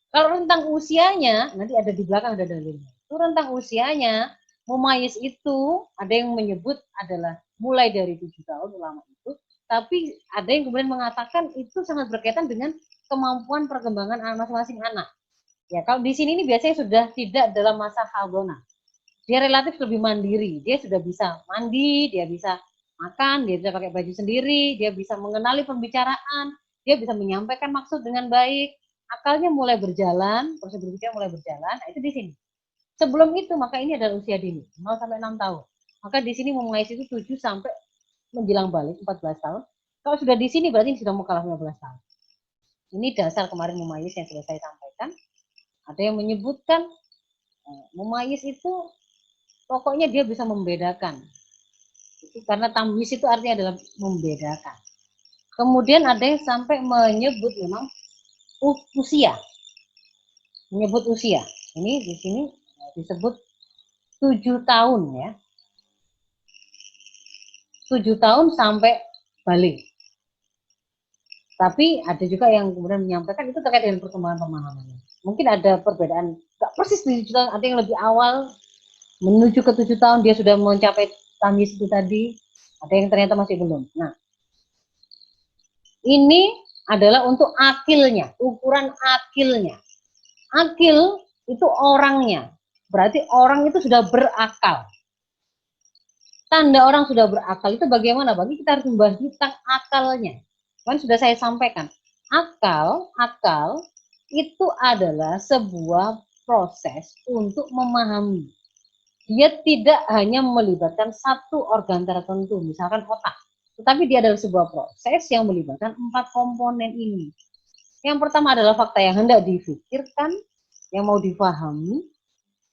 Kalau rentang usianya, nanti ada di belakang ada dalilnya. Itu rentang usianya, mumayyiz itu ada yang menyebut adalah mulai dari 7 tahun ulama itu, tapi ada yang kemudian mengatakan itu sangat berkaitan dengan kemampuan perkembangan masing-masing anak. Ya, kalau di sini ini biasanya sudah tidak dalam masa hadonah. Dia relatif lebih mandiri, dia sudah bisa mandi, dia bisa makan, dia bisa pakai baju sendiri, dia bisa mengenali pembicaraan, dia bisa menyampaikan maksud dengan baik, akalnya mulai berjalan, proses berpikir mulai berjalan. Nah, itu di sini. Sebelum itu maka ini adalah usia dini, 0 sampai 6 tahun. Maka di sini mumayyiz itu 7 sampai menjelang balik 14 tahun. Kalau sudah di sini berarti sudah mukallaf 15 tahun. Ini dasar kemarin mumayyiz yang sudah saya sampaikan. Ada yang menyebutkan mumayyiz itu pokoknya dia bisa membedakan. Itu karena tamyiz itu artinya adalah membedakan. Kemudian ada yang sampai menyebut memang usia. Menyebut usia. Ini di sini disebut 7 tahun ya. 7 tahun sampai balik. Tapi ada juga yang kemudian menyampaikan itu terkait dengan perkembangan pemahamannya. Mungkin ada perbedaan, nggak persis di 7 tahun, ada yang lebih awal, menuju ke 7 tahun dia sudah mencapai tamyiz itu tadi, ada yang ternyata masih belum. Nah, ini adalah untuk akilnya, ukuran akilnya. Akil itu orangnya, berarti orang itu sudah berakal. Tanda orang sudah berakal itu bagaimana? Bagi kita harus membahas tentang akalnya. Kan sudah saya sampaikan. Akal itu adalah sebuah proses untuk memahami. Dia tidak hanya melibatkan satu organ tertentu, misalkan otak. Tetapi dia adalah sebuah proses yang melibatkan 4 komponen ini. Yang pertama adalah fakta yang hendak difikirkan, yang mau difahami.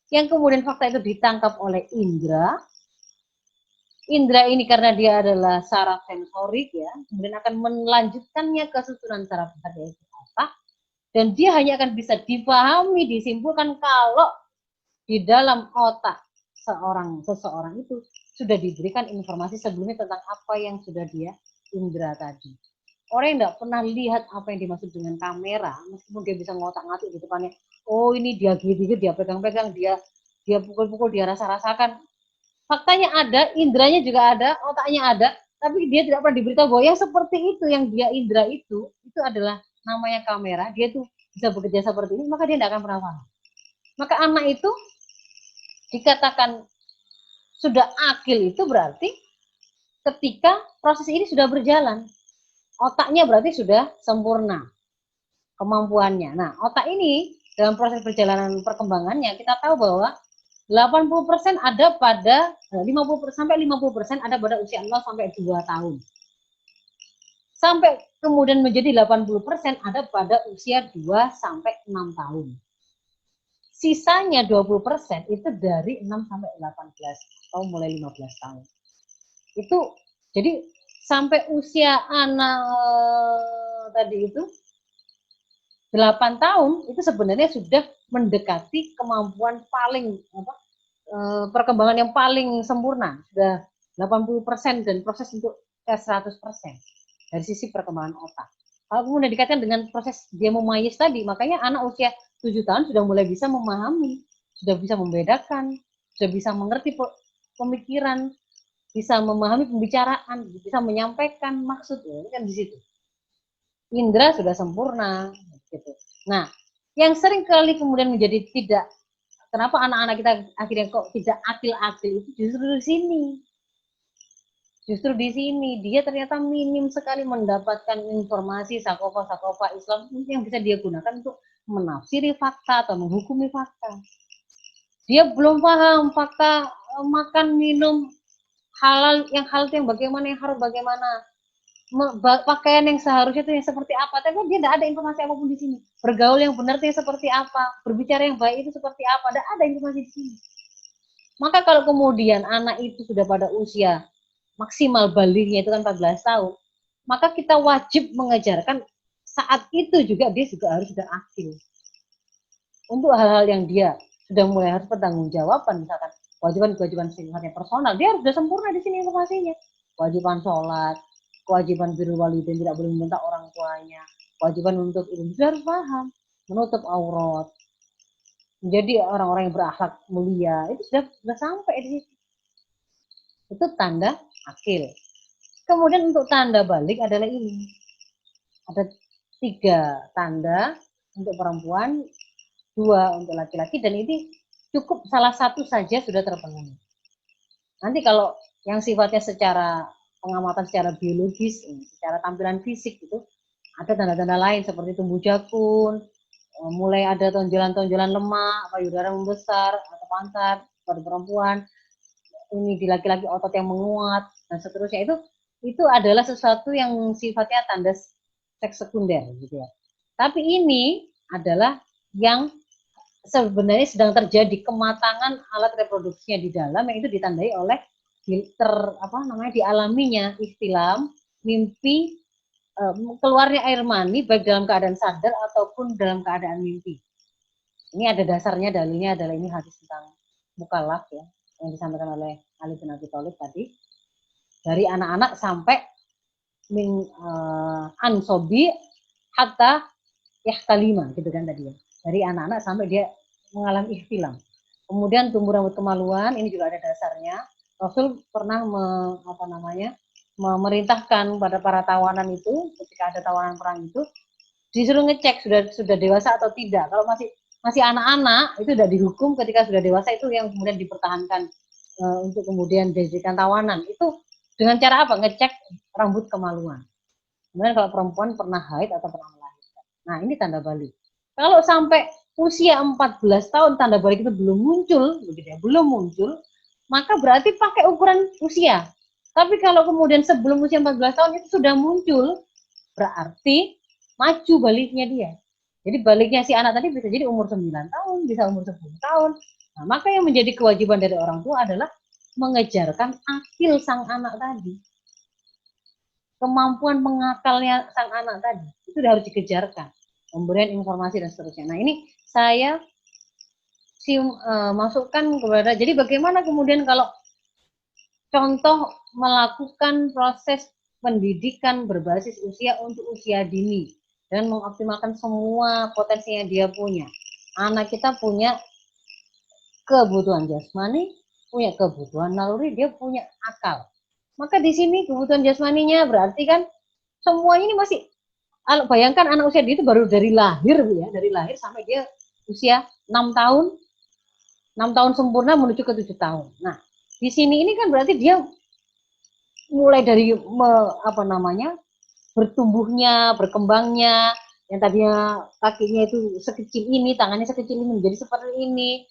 Yang kemudian fakta itu ditangkap oleh indera. Indera ini karena dia adalah saraf sensorik ya, kemudian akan melanjutkannya ke susunan saraf besar yaitu otak. Dan dia hanya akan bisa dipahami, disimpulkan kalau di dalam otak seseorang itu sudah diberikan informasi sebelumnya tentang apa yang sudah dia indra tadi. Orang yang tidak pernah lihat apa yang dimaksud dengan kamera, meskipun dia bisa ngotak-ngatik di depannya, oh ini dia gigit-gigit, dia pegang-pegang, dia pukul-pukul, dia rasa-rasakan. Faktanya ada, indranya juga ada, otaknya ada, tapi dia tidak pernah diberitahu bahwa yang seperti itu, yang dia indra itu adalah namanya kamera, dia tuh bisa bekerja seperti ini, maka dia tidak akan pernah paham. Maka anak itu dikatakan sudah akil itu berarti ketika proses ini sudah berjalan. Otaknya berarti sudah sempurna kemampuannya. Nah, otak ini dalam proses perjalanan perkembangannya kita tahu bahwa 80% ada pada 50 sampai 50% ada pada usia 0 sampai 2 tahun. Sampai kemudian menjadi 80% ada pada usia 2 sampai 6 tahun. Sisanya 20% itu dari 6 sampai 18 atau mulai 15 tahun. Itu jadi sampai usia anak tadi itu 8 tahun itu sebenarnya sudah mendekati kemampuan paling perkembangan yang paling sempurna, sudah 80% dan proses untuk ke 100% dari sisi perkembangan otak. Kalau kemudian dikaitkan dengan proses dia memayis tadi, makanya anak usia 7 tahun sudah mulai bisa memahami, sudah bisa membedakan, sudah bisa mengerti pemikiran, bisa memahami pembicaraan, bisa menyampaikan maksud, ya, kan di situ. Indra sudah sempurna, gitu. Nah, yang sering kali kemudian menjadi tidak, kenapa anak-anak kita akhirnya kok tidak akil-akil itu justru di sini. Justru di sini dia ternyata minim sekali mendapatkan informasi sakofa-sakofa Islam yang bisa dia gunakan untuk menafsiri fakta atau menghukumi fakta. Dia belum paham fakta makan minum halal yang bagaimana, yang haram bagaimana, pakaian yang seharusnya itu yang seperti apa, tapi dia tidak ada informasi apapun di sini. Bergaul yang benar itu seperti apa, berbicara yang baik itu seperti apa, tidak ada informasi di sini. Maka kalau kemudian anak itu sudah pada usia maksimal baliknya itu kan 14 tahun, maka kita wajib mengajarkan saat itu juga dia juga harus sudah akil. Untuk hal-hal yang dia sudah mulai harus pertanggungjawaban, misalkan kewajiban-kewajiban sifatnya personal, dia harus sudah sempurna di sini informasinya. Kewajiban sholat, kewajiban birrul walidain, tidak boleh membentak orang tuanya, kewajiban untuk ilmu, dia harus paham, menutup aurat, menjadi orang-orang yang berakhlak mulia, itu sudah sampai di situ. Itu tanda akil. Kemudian untuk tanda balik adalah ini. Ada 3 tanda untuk perempuan, 2 untuk laki-laki, dan ini cukup salah satu saja sudah terpenuhi. Nanti kalau yang sifatnya secara pengamatan secara biologis, secara tampilan fisik itu ada tanda-tanda lain seperti tumbuh jakun, mulai ada tonjolan-tonjolan lemak, payudara membesar atau pantat pada perempuan, ini di laki-laki otot yang menguat dan seterusnya, itu adalah sesuatu yang sifatnya tanda seks sekunder gitu ya. Tapi ini adalah yang sebenarnya sedang terjadi kematangan alat reproduksinya di dalam, yang itu ditandai oleh dialaminya ihtilam, mimpi, keluarnya air mani baik dalam keadaan sadar ataupun dalam keadaan mimpi. Ini ada dasarnya, dalilnya adalah ini hadis tentang mukallaf ya, yang disampaikan oleh Ali bin Abi Thalib tadi, dari anak-anak sampai min ansobi hatta yahtalima gitu kan tadi ya, dari anak-anak sampai dia mengalami ihtilam. Kemudian tumbuh rambut kemaluan, ini juga ada dasarnya. Rasul pernah memerintahkan pada para tawanan itu, ketika ada tawanan perang itu, disuruh ngecek sudah dewasa atau tidak. Kalau masih anak-anak itu sudah dihukum, ketika sudah dewasa itu yang kemudian dipertahankan untuk kemudian dijadikan tawanan. Itu dengan cara apa? Ngecek rambut kemaluan. Kemudian kalau perempuan pernah haid atau pernah melahirkan. Nah, ini tanda balik. Kalau sampai usia 14 tahun tanda balik itu belum muncul, begitu ya, belum muncul, maka berarti pakai ukuran usia. Tapi kalau kemudian sebelum usia 14 tahun itu sudah muncul, berarti maju baliknya dia. Jadi baliknya si anak tadi bisa jadi umur 9 tahun, bisa umur 10 tahun. Nah, maka yang menjadi kewajiban dari orang tua adalah mengejarkan akil sang anak tadi. Kemampuan mengakalnya sang anak tadi, itu harus dikejarkan. pemberian informasi dan seterusnya. Nah, ini saya masukkan kepada, jadi bagaimana kemudian kalau contoh melakukan proses pendidikan berbasis usia untuk usia dini dan mengoptimalkan semua potensi yang dia punya. Anak kita punya kebutuhan jasmani, punya kebutuhan naluri, dia punya akal. Maka di sini kebutuhan jasmaninya berarti kan semuanya ini masih, bayangkan anak usia dini itu baru dari lahir, ya, dari lahir sampai dia usia 6 tahun, 6 tahun sempurna menuju ke 7 tahun. Nah, di sini ini kan berarti dia mulai dari bertumbuhnya, berkembangnya, yang tadinya kakinya itu sekecil ini, tangannya sekecil ini menjadi seperti ini,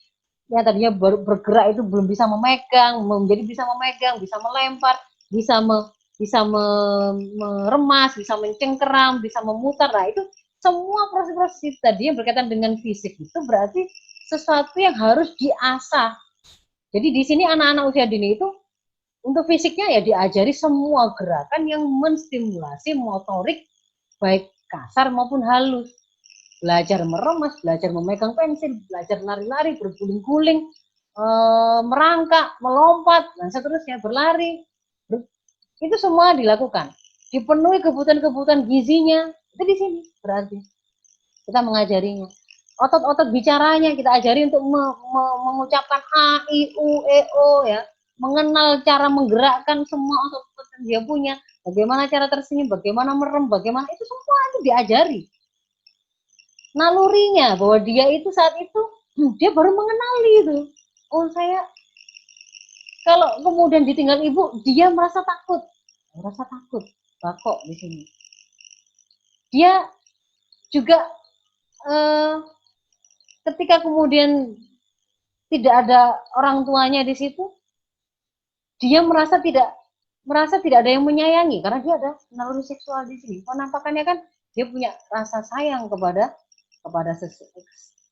yang tadinya baru bergerak itu belum bisa memegang, menjadi bisa memegang, bisa melempar, bisa meremas, bisa mencengkeram, bisa memutar. Nah, itu semua proses-proses tadi yang berkaitan dengan fisik itu berarti sesuatu yang harus diasah. Jadi di sini anak-anak usia dini itu untuk fisiknya ya diajari semua gerakan yang menstimulasi motorik baik kasar maupun halus. Belajar meremas, belajar memegang pensil, belajar lari-lari, berguling-guling, merangkak, melompat, dan seterusnya, berlari. Itu semua dilakukan. Dipenuhi kebutuhan-kebutuhan gizinya, itu di sini berarti kita mengajarinya. Otot-otot bicaranya kita ajari untuk mengucapkan A, I, U, E, O, ya. Mengenal cara menggerakkan semua otot-otot yang dia punya. Bagaimana cara tersenyum, bagaimana merem, bagaimana, itu semua itu diajari. Nalurinya, bahwa dia itu saat itu, dia baru mengenali itu. Oh, saya, kalau kemudian ditinggal ibu, dia merasa takut. Bakok di sini. Dia juga ketika kemudian tidak ada orang tuanya di situ, dia merasa tidak ada yang menyayangi karena dia ada naluri seksual di sini. Penampakannya kan dia punya rasa sayang kepada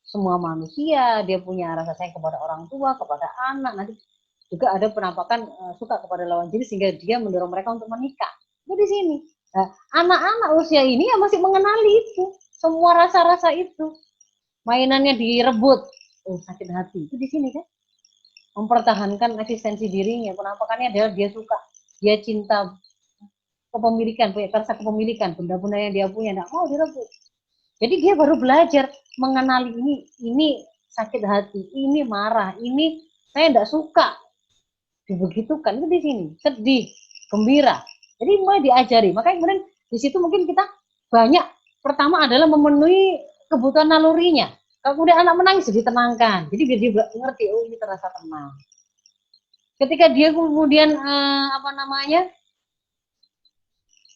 semua manusia, dia punya rasa sayang kepada orang tua, kepada anak. Nanti juga ada penampakan suka kepada lawan jenis sehingga dia mendorong mereka untuk menikah. Itu di sini. Nah, anak-anak usia ini ya masih mengenali itu, semua rasa-rasa itu. Mainannya direbut, sakit hati. Itu di sini kan. Mempertahankan eksistensi dirinya. Penampakannya adalah dia suka, dia cinta kepemilikan, punya rasa kepemilikan, benda-benda yang dia punya, tidak mau direbut. Jadi dia baru belajar mengenali ini sakit hati, ini marah, ini saya tidak suka, dibegitukan. Itu di sini, sedih, gembira. Jadi mulai diajari. Makanya kemudian di situ mungkin kita banyak, pertama adalah memenuhi kebutuhan nalurinya. Kalau kemudian anak menangis, ditenangkan. Jadi biar dia ngerti, oh ini terasa tenang. Ketika dia kemudian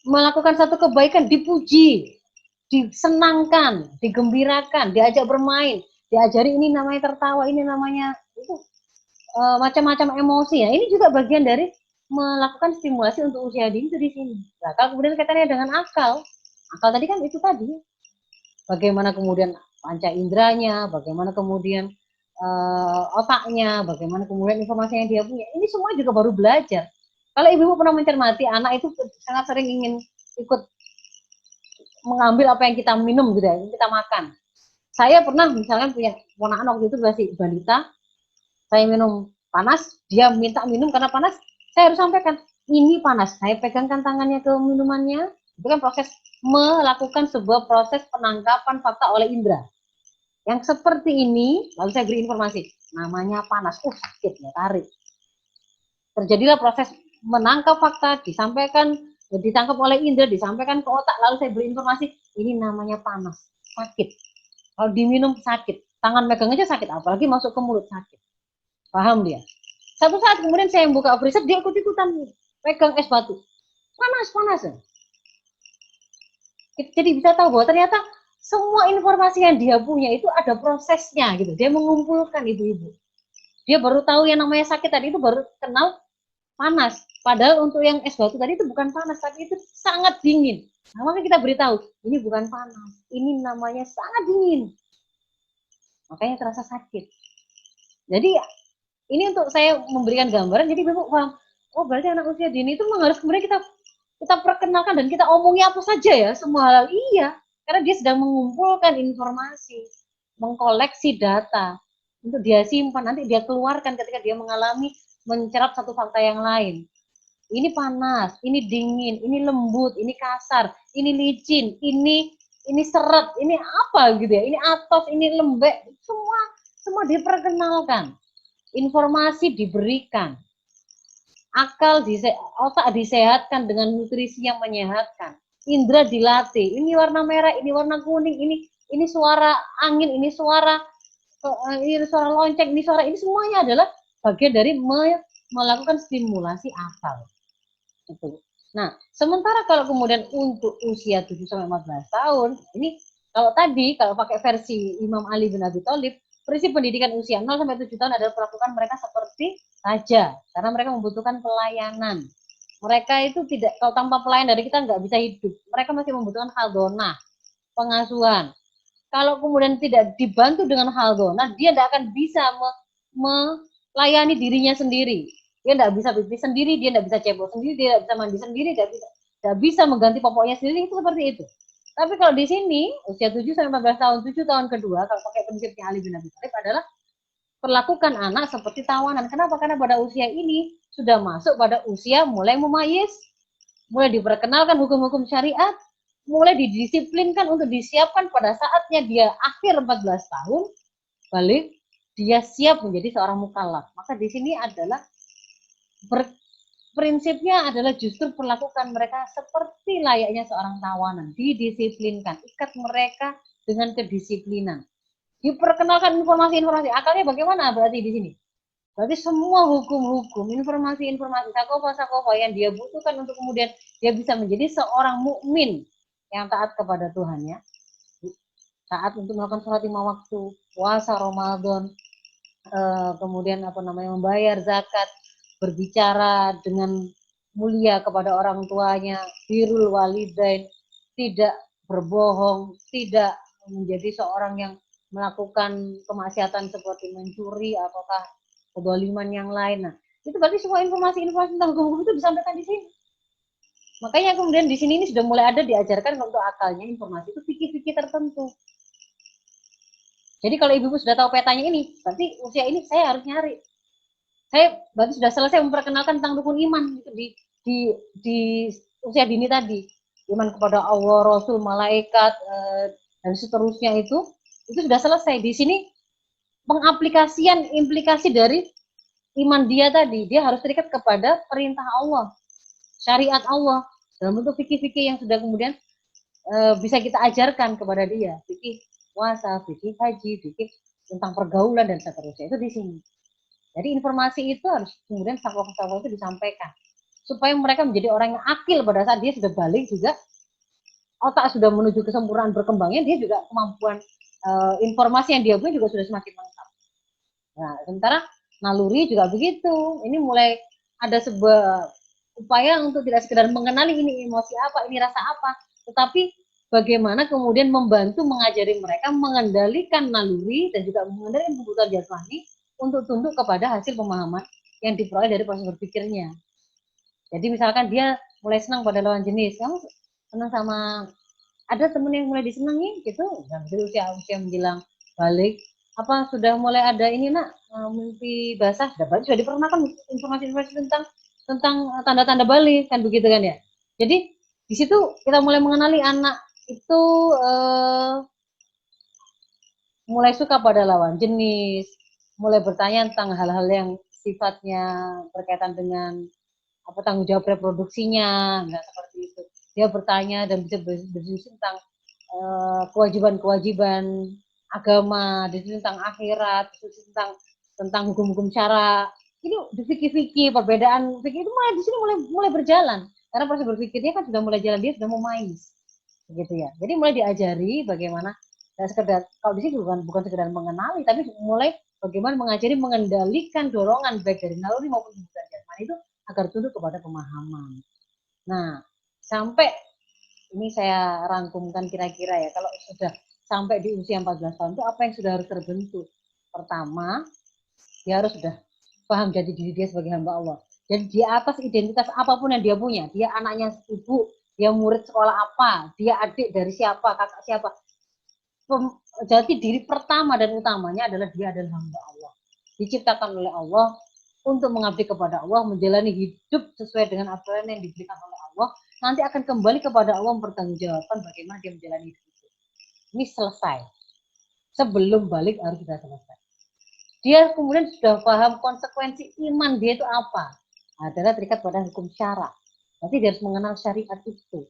melakukan satu kebaikan, dipuji, disenangkan, digembirakan, diajak bermain, diajari ini namanya tertawa, ini namanya itu macam-macam emosi ya. Ini juga bagian dari melakukan stimulasi untuk usia dini itu di sini. Nah, kalau kemudian kaitannya dengan akal tadi kan itu tadi. Bagaimana kemudian panca inderanya, bagaimana kemudian otaknya, bagaimana kemudian informasi yang dia punya. Ini semua juga baru belajar. Kalau ibu pernah mencermati, anak itu sangat sering ingin ikut mengambil apa yang kita minum gitu ya, yang kita makan. Saya pernah misalnya punya ponakan waktu itu masih balita, saya minum panas, dia minta minum karena panas, saya harus sampaikan, ini panas. Saya pegangkan tangannya ke minumannya, itu kan proses melakukan sebuah proses penangkapan fakta oleh indera. Yang seperti ini, lalu saya beri informasi, namanya panas, sakit ya, tarik. Terjadilah proses menangkap fakta, disampaikan, ditangkap oleh indera, disampaikan ke otak, lalu saya beri informasi, ini namanya panas, sakit. Kalau diminum sakit, tangan megang aja sakit, apalagi masuk ke mulut sakit. Paham dia? Satu saat kemudian saya buka freezer, dia ikut-ikutan pegang es batu. Panas ya. Jadi bisa tahu bahwa ternyata semua informasi yang dia punya itu ada prosesnya gitu. Dia mengumpulkan ibu-ibu. Dia baru tahu yang namanya sakit tadi itu baru kenal panas. Padahal untuk yang es batu tadi itu bukan panas, tapi itu sangat dingin. Nah, maka kita beritahu, ini bukan panas, ini namanya sangat dingin. Makanya terasa sakit. Jadi ini untuk saya memberikan gambaran, jadi ibu paham, oh berarti anak usia dini itu memang harus kemudian kita perkenalkan dan kita omongnya apa saja ya, semua hal. Iya, Karena dia sedang mengumpulkan informasi, mengkoleksi data untuk dia simpan, nanti dia keluarkan ketika dia mengalami mencerap satu fakta yang lain. Ini panas, ini dingin, ini lembut, ini kasar, ini licin, ini seret, ini apa gitu ya, ini atos, ini lembek, semua diperkenalkan, informasi diberikan, otak disehatkan dengan nutrisi yang menyehatkan, indera dilatih, ini warna merah, ini warna kuning, ini suara angin, ini suara lonceng, ini suara, ini semuanya adalah bagian dari melakukan stimulasi akal. Itu. Nah, sementara kalau kemudian untuk usia 7 sampai 14 tahun, ini kalau pakai versi Imam Ali bin Abi Thalib, prinsip pendidikan usia 0 sampai 7 tahun adalah perlakukan mereka seperti raja, karena mereka membutuhkan pelayanan. Mereka itu tidak, kalau tanpa pelayan dari kita nggak bisa hidup. Mereka masih membutuhkan haldonah, pengasuhan. Kalau kemudian tidak dibantu dengan haldonah, dia tidak akan bisa melayani dirinya sendiri. Dia tidak bisa pipis sendiri, dia tidak bisa cebok sendiri, dia tidak bisa mandi sendiri, tidak bisa mengganti popoknya sendiri, itu seperti itu. Tapi kalau di sini, usia 7 sampai 14 tahun, 7 tahun kedua, kalau pakai prinsipnya Ali bin Abi Thalib adalah perlakukan anak seperti tawanan. Kenapa? Karena pada usia ini sudah masuk pada usia mulai memayis, mulai diperkenalkan hukum-hukum syariat, mulai didisiplinkan untuk disiapkan pada saatnya dia akhir 14 tahun, balik, dia siap menjadi seorang mukallaf. Maka di sini adalah prinsipnya adalah justru perlakukan mereka seperti layaknya seorang tawanan, didisiplinkan, ikat mereka dengan kedisiplinan. Diperkenalkan informasi-informasi, akalnya bagaimana berarti di sini? Berarti semua hukum-hukum, informasi-informasi, sakofa-sakofa yang dia butuhkan untuk kemudian dia bisa menjadi seorang mukmin yang taat kepada Tuhannya, taat untuk melakukan sholat 5 waktu, puasa Ramadan, kemudian membayar zakat, berbicara dengan mulia kepada orang tuanya, birrul walidain, tidak berbohong, tidak menjadi seorang yang melakukan kemaksiatan seperti mencuri ataukah kedoliman yang lain. Nah, itu berarti semua informasi-informasi tentang hukum itu disampaikan di sini. Makanya kemudian di sini ini sudah mulai ada diajarkan untuk akalnya informasi itu fikih-fikih tertentu. Jadi kalau ibu sudah tahu petanya ini, berarti usia ini saya harus nyari. Saya berarti sudah selesai memperkenalkan tentang rukun iman di usia dini tadi. Iman kepada Allah, Rasul, malaikat, dan seterusnya itu sudah selesai. Di sini pengaplikasian implikasi dari iman dia tadi, dia harus terikat kepada perintah Allah, syariat Allah, dalam bentuk fikih-fikih yang sudah kemudian bisa kita ajarkan kepada dia, fikih puasa, fikih haji, fikih tentang pergaulan dan seterusnya, itu di sini. Jadi informasi itu harus kemudian sakofa-sakofa itu disampaikan, supaya mereka menjadi orang yang akil pada saat dia sudah balik juga, otak sudah menuju kesempurnaan berkembangnya, dia juga kemampuan informasi yang dia punya juga sudah semakin lengkap. Nah, sementara naluri juga begitu. Ini mulai ada sebuah upaya untuk tidak sekedar mengenali ini emosi apa, ini rasa apa, tetapi bagaimana kemudian membantu mengajari mereka mengendalikan naluri dan juga mengendalikan kebutuhan jasmani untuk tunduk kepada hasil pemahaman yang diperoleh dari proses berpikirnya. Jadi misalkan dia mulai senang pada lawan jenis, kamu senang sama ada temen yang mulai disenangi gitu, usia menjelang balik, apa sudah mulai ada ini nak mimpi basah, sudah diperkenalkan informasi-informasi tentang tanda-tanda balik kan begitu kan ya. Jadi di situ kita mulai mengenali anak itu mulai suka pada lawan jenis, mulai bertanya tentang hal-hal yang sifatnya berkaitan dengan tanggung jawab reproduksinya, nggak seperti itu. Dia bertanya dan bisa berdiskusi tentang kewajiban-kewajiban agama, diskusi tentang akhirat, diskusi tentang hukum-hukum syara. Ini fikih-fikih, perbedaan fikih itu mulai di sini mulai berjalan. Karena proses berpikirnya kan sudah mulai jalan, dia sudah memais. Begitu ya. Jadi mulai diajari bagaimana sekedar, kalau di sini bukan sekedar mengenali, tapi mulai bagaimana mengajari mengendalikan dorongan baik dari naluri maupun kebutuhan jasmani itu agar tunduk kepada pemahaman. Nah, sampai ini saya rangkumkan kira-kira ya, kalau sudah sampai di usia 14 tahun itu apa yang sudah harus terbentuk? Pertama, dia harus sudah paham jadi diri dia sebagai hamba Allah. Jadi di atas identitas apapun yang dia punya, dia anaknya ibu, dia murid sekolah apa, dia adik dari siapa, kakak siapa. Jati diri pertama dan utamanya adalah dia adalah hamba Allah. Diciptakan oleh Allah untuk mengabdi kepada Allah, menjalani hidup sesuai dengan aturan yang diberikan oleh Allah, nanti akan kembali kepada Allah mempertanggungjawabkan bagaimana dia menjalani hidup itu. Ini selesai. Sebelum balik harus sudah selesai. Dia kemudian sudah paham konsekuensi iman dia itu apa. Adalah terikat pada hukum syara. Berarti dia harus mengenal syariat itu.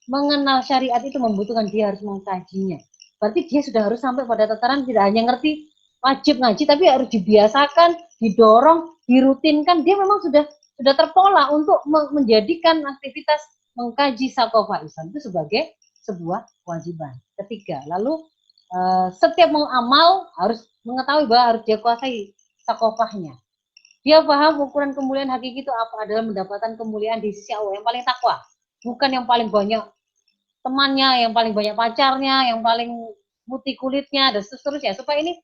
Mengenal syariat itu membutuhkan dia harus mengkajinya. Berarti dia sudah harus sampai pada tataran tidak hanya ngerti wajib ngaji, tapi harus dibiasakan, didorong, dirutinkan. Dia memang sudah terpola untuk menjadikan aktivitas mengkaji Saqofah Islam itu sebagai sebuah kewajiban. Ketiga, lalu setiap mau amal harus mengetahui bahwa harus dia kuasai Saqofahnya. Dia paham ukuran kemuliaan hakiki itu apa, adalah mendapatkan kemuliaan di sisi Allah yang paling takwa, bukan yang paling banyak temannya, yang paling banyak pacarnya, yang paling putih kulitnya, dan seterusnya. Supaya ini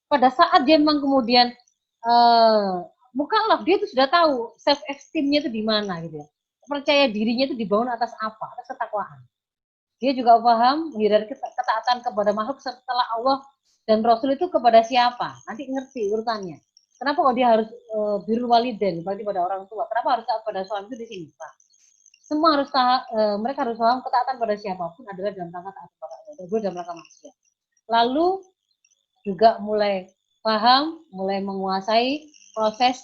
pada saat dia memang kemudian mukallaf, dia itu sudah tahu self esteem-nya itu di mana gitu ya. Percaya dirinya itu dibangun atas apa? Atas ketakwaan. Dia juga paham hierarki ketaatan kepada makhluk setelah Allah dan Rasul itu kepada siapa. Nanti ngerti urutannya. Kenapa kok dia harus birrul walidain, berarti pada orang tua? Kenapa harus taat pada suami itu di sini, Pak? Semua harus mereka harus paham ketaatan pada siapapun adalah dalam rangka taat kepada Allah, dalam rangka manusia. Lalu juga mulai paham, mulai menguasai proses,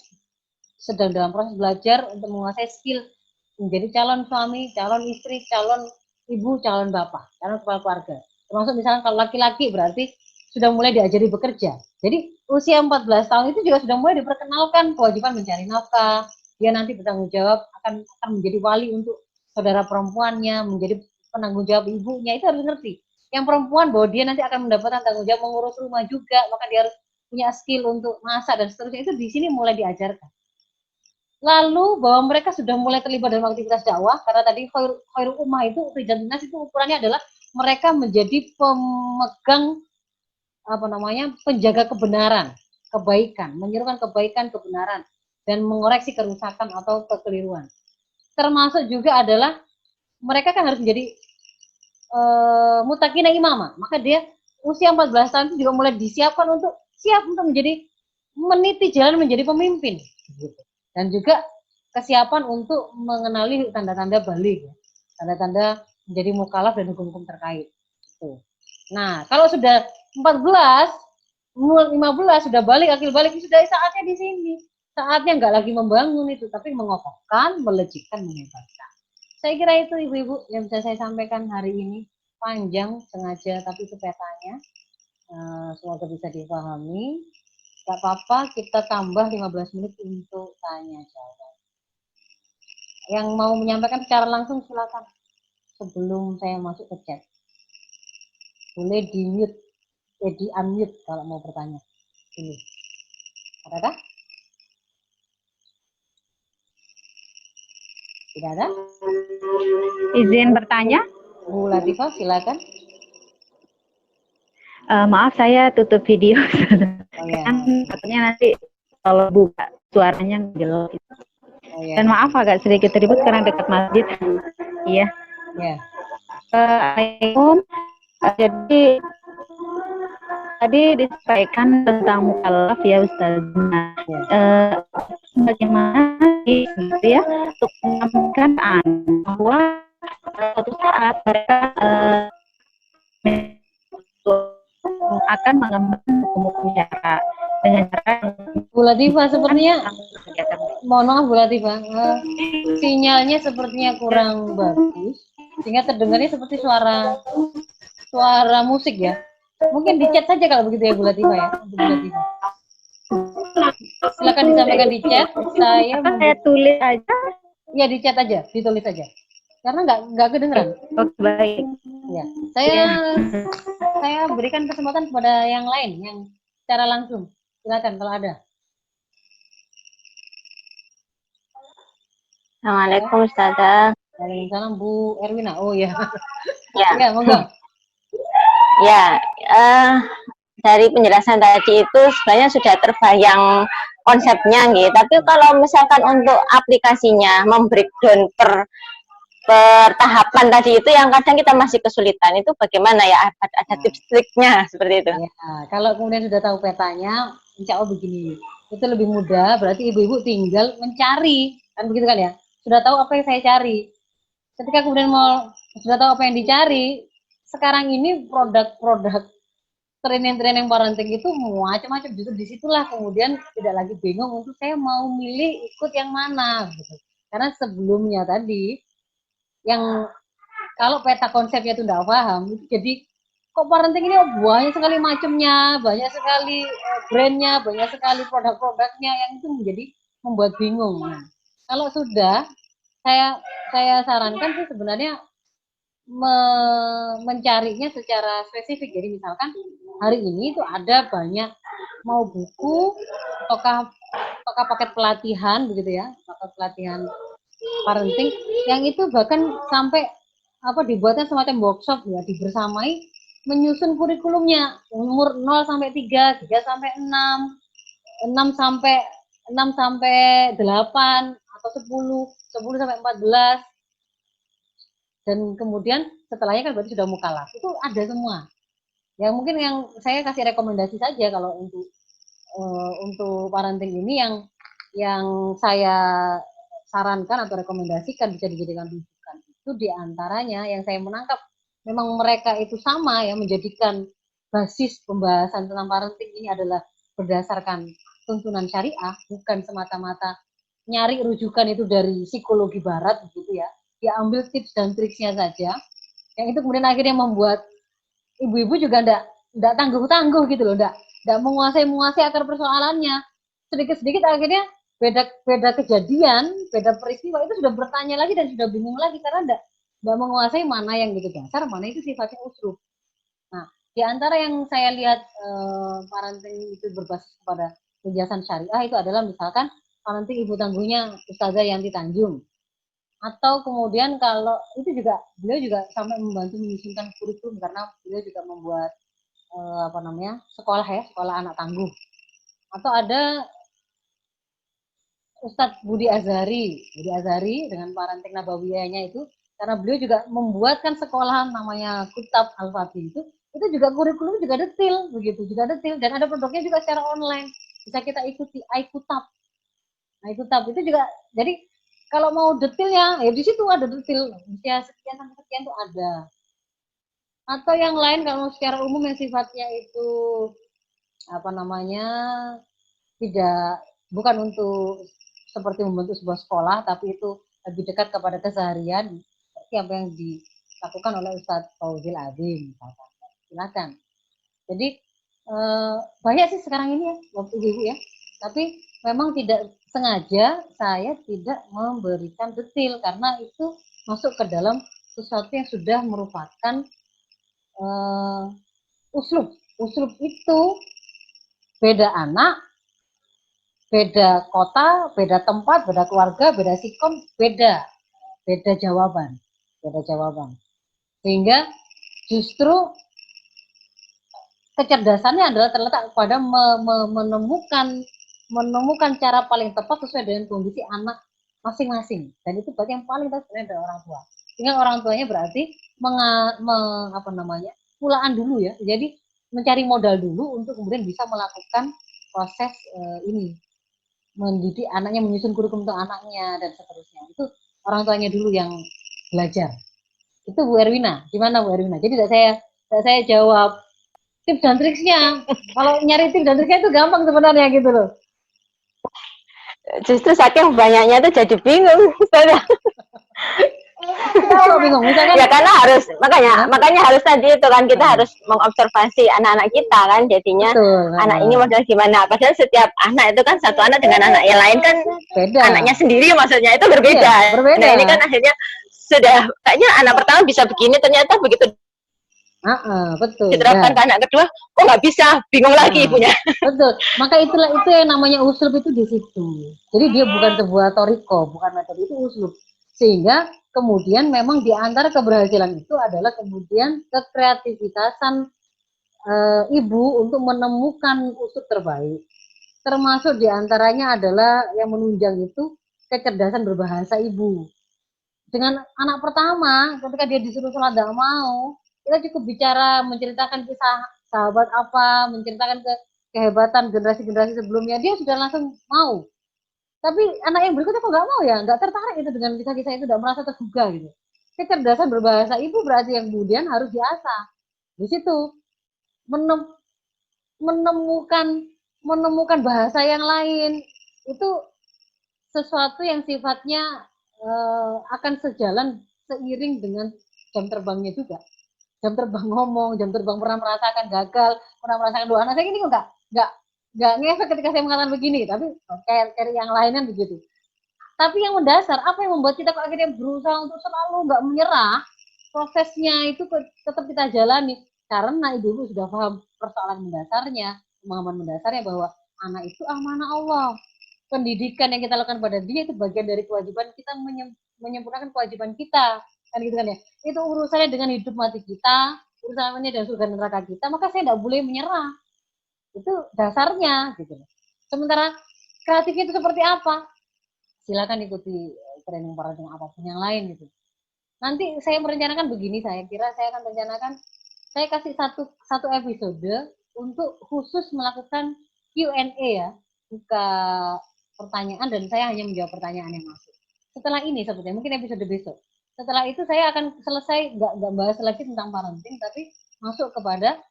sedang dalam proses belajar untuk menguasai skill menjadi calon suami, calon istri, calon ibu, calon bapak, calon kepala keluarga. Termasuk misalnya kalau laki-laki berarti sudah mulai diajari bekerja. Jadi usia 14 tahun itu juga sudah mulai diperkenalkan kewajiban mencari nafkah. Dia nanti bertanggung jawab akan menjadi wali untuk saudara perempuannya, menjadi penanggung jawab ibunya, itu harus ngerti. Yang perempuan bahwa dia nanti akan mendapatkan tanggung jawab mengurus rumah juga, maka dia harus punya skill untuk masak dan seterusnya. Itu di sini mulai diajarkan. Lalu bahwa mereka sudah mulai terlibat dalam aktivitas dakwah, karena tadi khairul ummah itu rijalinas itu ukurannya adalah mereka menjadi pemegang penjaga kebenaran, kebaikan, menyerukan kebaikan, kebenaran, dan mengoreksi kerusakan atau kekeliruan. Termasuk juga adalah mereka kan harus menjadi mutakina imama, maka dia usia 14 tahun itu juga mulai disiapkan untuk siap untuk menjadi meniti jalan menjadi pemimpin, gitu. Dan juga kesiapan untuk mengenali tanda-tanda balik, tanda-tanda menjadi mukallaf dan hukum-hukum terkait. Gitu. Nah, kalau sudah 14, 15 sudah balik, akil balik, sudah saatnya di sini. Saatnya nggak lagi membangun itu, tapi mengokohkan, melejitkan, menyebarkan. Saya kira itu ibu-ibu yang bisa saya sampaikan hari ini. Panjang sengaja, tapi itu petanya. Semoga bisa dipahami. Gak apa-apa, kita tambah 15 menit untuk tanya jawab. Yang mau menyampaikan secara langsung silakan. Sebelum saya masuk ke chat. Boleh di-mute, di-unmute kalau mau bertanya. Ini. Adakah? Tidak ada? Izin bertanya? Bu Latifah, silakan. Maaf, saya tutup video. Oh, ya. Kan katanya nanti kalau buka suaranya jelas. Oh, ya. Dan maaf agak sedikit ribut karena dekat masjid. Iya. Ya. Assalamualaikum. Jadi tadi disampaikan tentang mukallaf ya Ustazah. Bagaimana gitu ya untuk menyampaikan bahwa suatu saat mereka akan mengembangkan hukum-hukum syara dengan cara Bu Latifah sepertinya mohon maaf Bu Latifah, sinyalnya sepertinya kurang bagus sehingga terdengarnya seperti suara musik ya. Mungkin di chat saja kalau begitu ya Bu Latifah ya. Bu Latifah. Silakan disampaikan di chat. Saya tulis aja. Ya di chat aja, ditulis aja. Karena nggak kedengeran. Oke, baik. Ya, saya berikan kesempatan kepada yang lain yang secara langsung. Silakan kalau ada. Assalamualaikum Ustazah. Waalaikumsalam Bu Erwina. Oh ya. Ya. Ya, monggo. Ya, dari penjelasan tadi itu sebenarnya sudah terbayang konsepnya gitu. Tapi kalau misalkan untuk aplikasinya membreakdown per pertahapan tadi itu yang kadang kita masih kesulitan. Itu bagaimana ya? Ada Nah, tips triknya seperti itu? ya, kalau kemudian sudah tahu petanya, insya Allah begini, itu lebih mudah. Berarti ibu-ibu tinggal mencari, kan begitu kan ya? Sudah tahu apa yang saya cari. Ketika kemudian sudah tahu apa yang dicari, sekarang ini produk-produk training-training parenting itu macam-macam. Justru disitulah kemudian tidak lagi bingung untuk saya mau milih ikut yang mana gitu. Karena sebelumnya tadi yang kalau peta konsepnya itu tidak paham, itu jadi kok parenting ini banyak sekali macamnya, banyak sekali brandnya, banyak sekali produk-produknya yang itu menjadi membuat bingung. Nah, kalau sudah saya sarankan sih sebenarnya mencarinya secara spesifik. Jadi misalkan hari ini itu ada banyak mau buku ataukah paket pelatihan begitu ya, paket pelatihan parenting yang itu bahkan sampai dibuatnya semacam workshop ya, dibersamai menyusun kurikulumnya umur 0 sampai 3, 3 sampai 6, 6 sampai 6 sampai 8 atau 10, 10 sampai 14. Dan kemudian setelahnya kan berarti sudah mukalaf. Itu ada semua. Ya mungkin yang saya kasih rekomendasi saja kalau untuk parenting ini yang saya sarankan atau rekomendasikan bisa dijadikan rujukan itu diantaranya yang saya menangkap memang mereka itu sama ya, menjadikan basis pembahasan tentang parenting ini adalah berdasarkan tuntunan syariah, bukan semata-mata nyari rujukan itu dari psikologi barat gitu ya. Dia ambil tips dan triksnya saja, yang itu kemudian akhirnya membuat ibu-ibu juga enggak tangguh-tangguh gitu loh, enggak menguasai akar persoalannya. Sedikit-sedikit akhirnya beda kejadian, beda peristiwa itu sudah bertanya lagi dan sudah bingung lagi karena enggak menguasai mana yang gitu dasar, mana itu sifatnya usruf. Nah, di antara yang saya lihat parenting itu berbasis pada penjelasan syariah itu adalah misalkan parenting ibu tangguhnya Ustazah Yanti Tanjung. Atau kemudian kalau itu juga beliau juga sampai membantu menyusunkan kurikulum karena beliau juga membuat sekolah anak tangguh. Atau ada Ustadz Budi Azhari dengan parenting nabawiyahnya itu, karena beliau juga membuatkan sekolah namanya Kutab Al-Fatih itu juga kurikulum juga detail begitu, juga detail dan ada produknya juga secara online bisa kita ikuti iKutab. Nah iKutab itu juga jadi kalau mau detailnya ya di situ ada detail usia sekian sampai sekian itu ada. Atau yang lain kalau secara umum yang sifatnya itu tidak bukan untuk seperti membentuk sebuah sekolah, tapi itu lebih dekat kepada keseharian seperti apa yang dilakukan oleh Ustadz Fauzil Azim misalkan. Silakan. Jadi banyak sih sekarang ini ya waktu ibu ya, tapi memang tidak sengaja saya tidak memberikan detail karena itu masuk ke dalam sesuatu yang sudah merupakan uslub itu beda anak, beda kota, beda tempat, beda keluarga, beda sikon, beda jawaban. Sehingga justru kecerdasannya adalah terletak pada menemukan cara paling tepat sesuai dengan kondisi anak masing-masing. Dan itu berarti yang paling tepat sebenarnya adalah orang tua. Sehingga orang tuanya berarti pulaan dulu ya. Jadi mencari modal dulu untuk kemudian bisa melakukan proses ini, mendidik anaknya, menyusun kurikulum untuk anaknya dan seterusnya. Itu orang tuanya dulu yang belajar. Itu Bu Erwina. Gimana Bu Erwina? Jadi saya jawab tips dan triksnya. Kalau nyari tips dan triksnya itu gampang sebenarnya gitu loh. Justru saking banyaknya itu jadi bingung. Kenapa bingung? Misalkan ya karena harus makanya harus tadi itu kan kita harus mengobservasi anak-anak kita kan, jadinya betul, anak ini model gimana, padahal setiap anak itu kan satu anak dengan anak yang lain kan beda, anaknya sendiri maksudnya itu berbeda. Iya, berbeda. Nah ini kan akhirnya sudah kayaknya anak pertama bisa begini, ternyata begitu betul. diterapkan ke anak kedua kok nggak bisa, bingung lagi ibunya. Betul, maka itu yang namanya uslub itu di situ. Jadi dia bukan sebuah toriko, bukan metode, itu uslub. Sehingga kemudian memang di antara keberhasilan itu adalah kemudian kekreativitasan ibu untuk menemukan uslub terbaik. Termasuk di antaranya adalah yang menunjang itu kecerdasan berbahasa ibu. dengan anak pertama, ketika dia disuruh sholat tidak mau, kita cukup bicara, menceritakan kisah sahabat apa, menceritakan kehebatan generasi-generasi sebelumnya, dia sudah langsung mau. Tapi anak yang berikutnya kok nggak mau ya, nggak tertarik itu dengan kisah-kisah itu, tidak merasa tergugah gitu. Kecerdasan berbahasa ibu berarti yang kemudian harus diasah. Di situ menemukan bahasa yang lain itu sesuatu yang sifatnya akan sejalan seiring dengan jam terbangnya juga. Jam terbang ngomong, jam terbang pernah merasakan gagal, pernah merasakan doa. Anak saya ini kok nggak ngefek ketika saya mengatakan begini, tapi kayak yang lainnya begitu. Tapi yang mendasar, apa yang membuat kita kok akhirnya berusaha untuk selalu nggak menyerah, prosesnya itu tetap kita jalani. Karena ibu-ibu sudah paham persoalan mendasarnya, pemahaman mendasarnya bahwa anak itu amanah Allah. Pendidikan yang kita lakukan pada dia itu bagian dari kewajiban kita menyempurnakan kewajiban kita. Kan gitu kan ya. Itu urusannya dengan hidup mati kita, urusannya dengan surga neraka kita, maka saya tidak boleh menyerah. Itu dasarnya gitu. Sementara kreatif itu seperti apa? Silakan ikuti training parenting apapun yang lain gitu. Nanti saya merencanakan begini, saya kira saya akan rencanakan, saya kasih satu episode untuk khusus melakukan Q&A ya, buka pertanyaan dan saya hanya menjawab pertanyaan yang masuk. Setelah ini sebetulnya mungkin episode besok. Setelah itu saya akan selesai nggak bahas lagi tentang parenting, tapi masuk kepada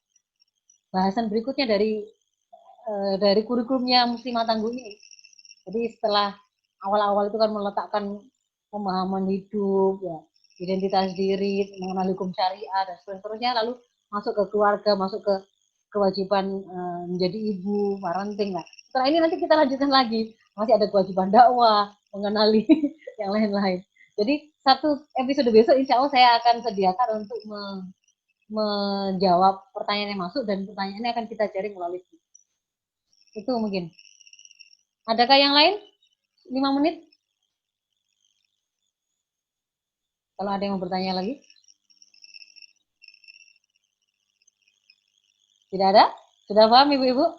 bahasan berikutnya dari kurikulumnya Muslimah Tangguh ini. Jadi setelah awal-awal itu kan meletakkan pemahaman hidup, ya, identitas diri, mengenal hukum syariah dan seterusnya, lalu masuk ke keluarga, masuk ke kewajiban menjadi ibu, parenting lah. Setelah ini nanti kita lanjutkan lagi, masih ada kewajiban dakwah, mengenali yang lain-lain. Jadi satu episode besok insya Allah saya akan sediakan untuk menjawab pertanyaan yang masuk dan pertanyaannya akan kita cari melalui itu mungkin. Adakah yang lain? 5 menit. Kalau ada yang mau bertanya lagi. Tidak ada? Sudah paham ibu-ibu?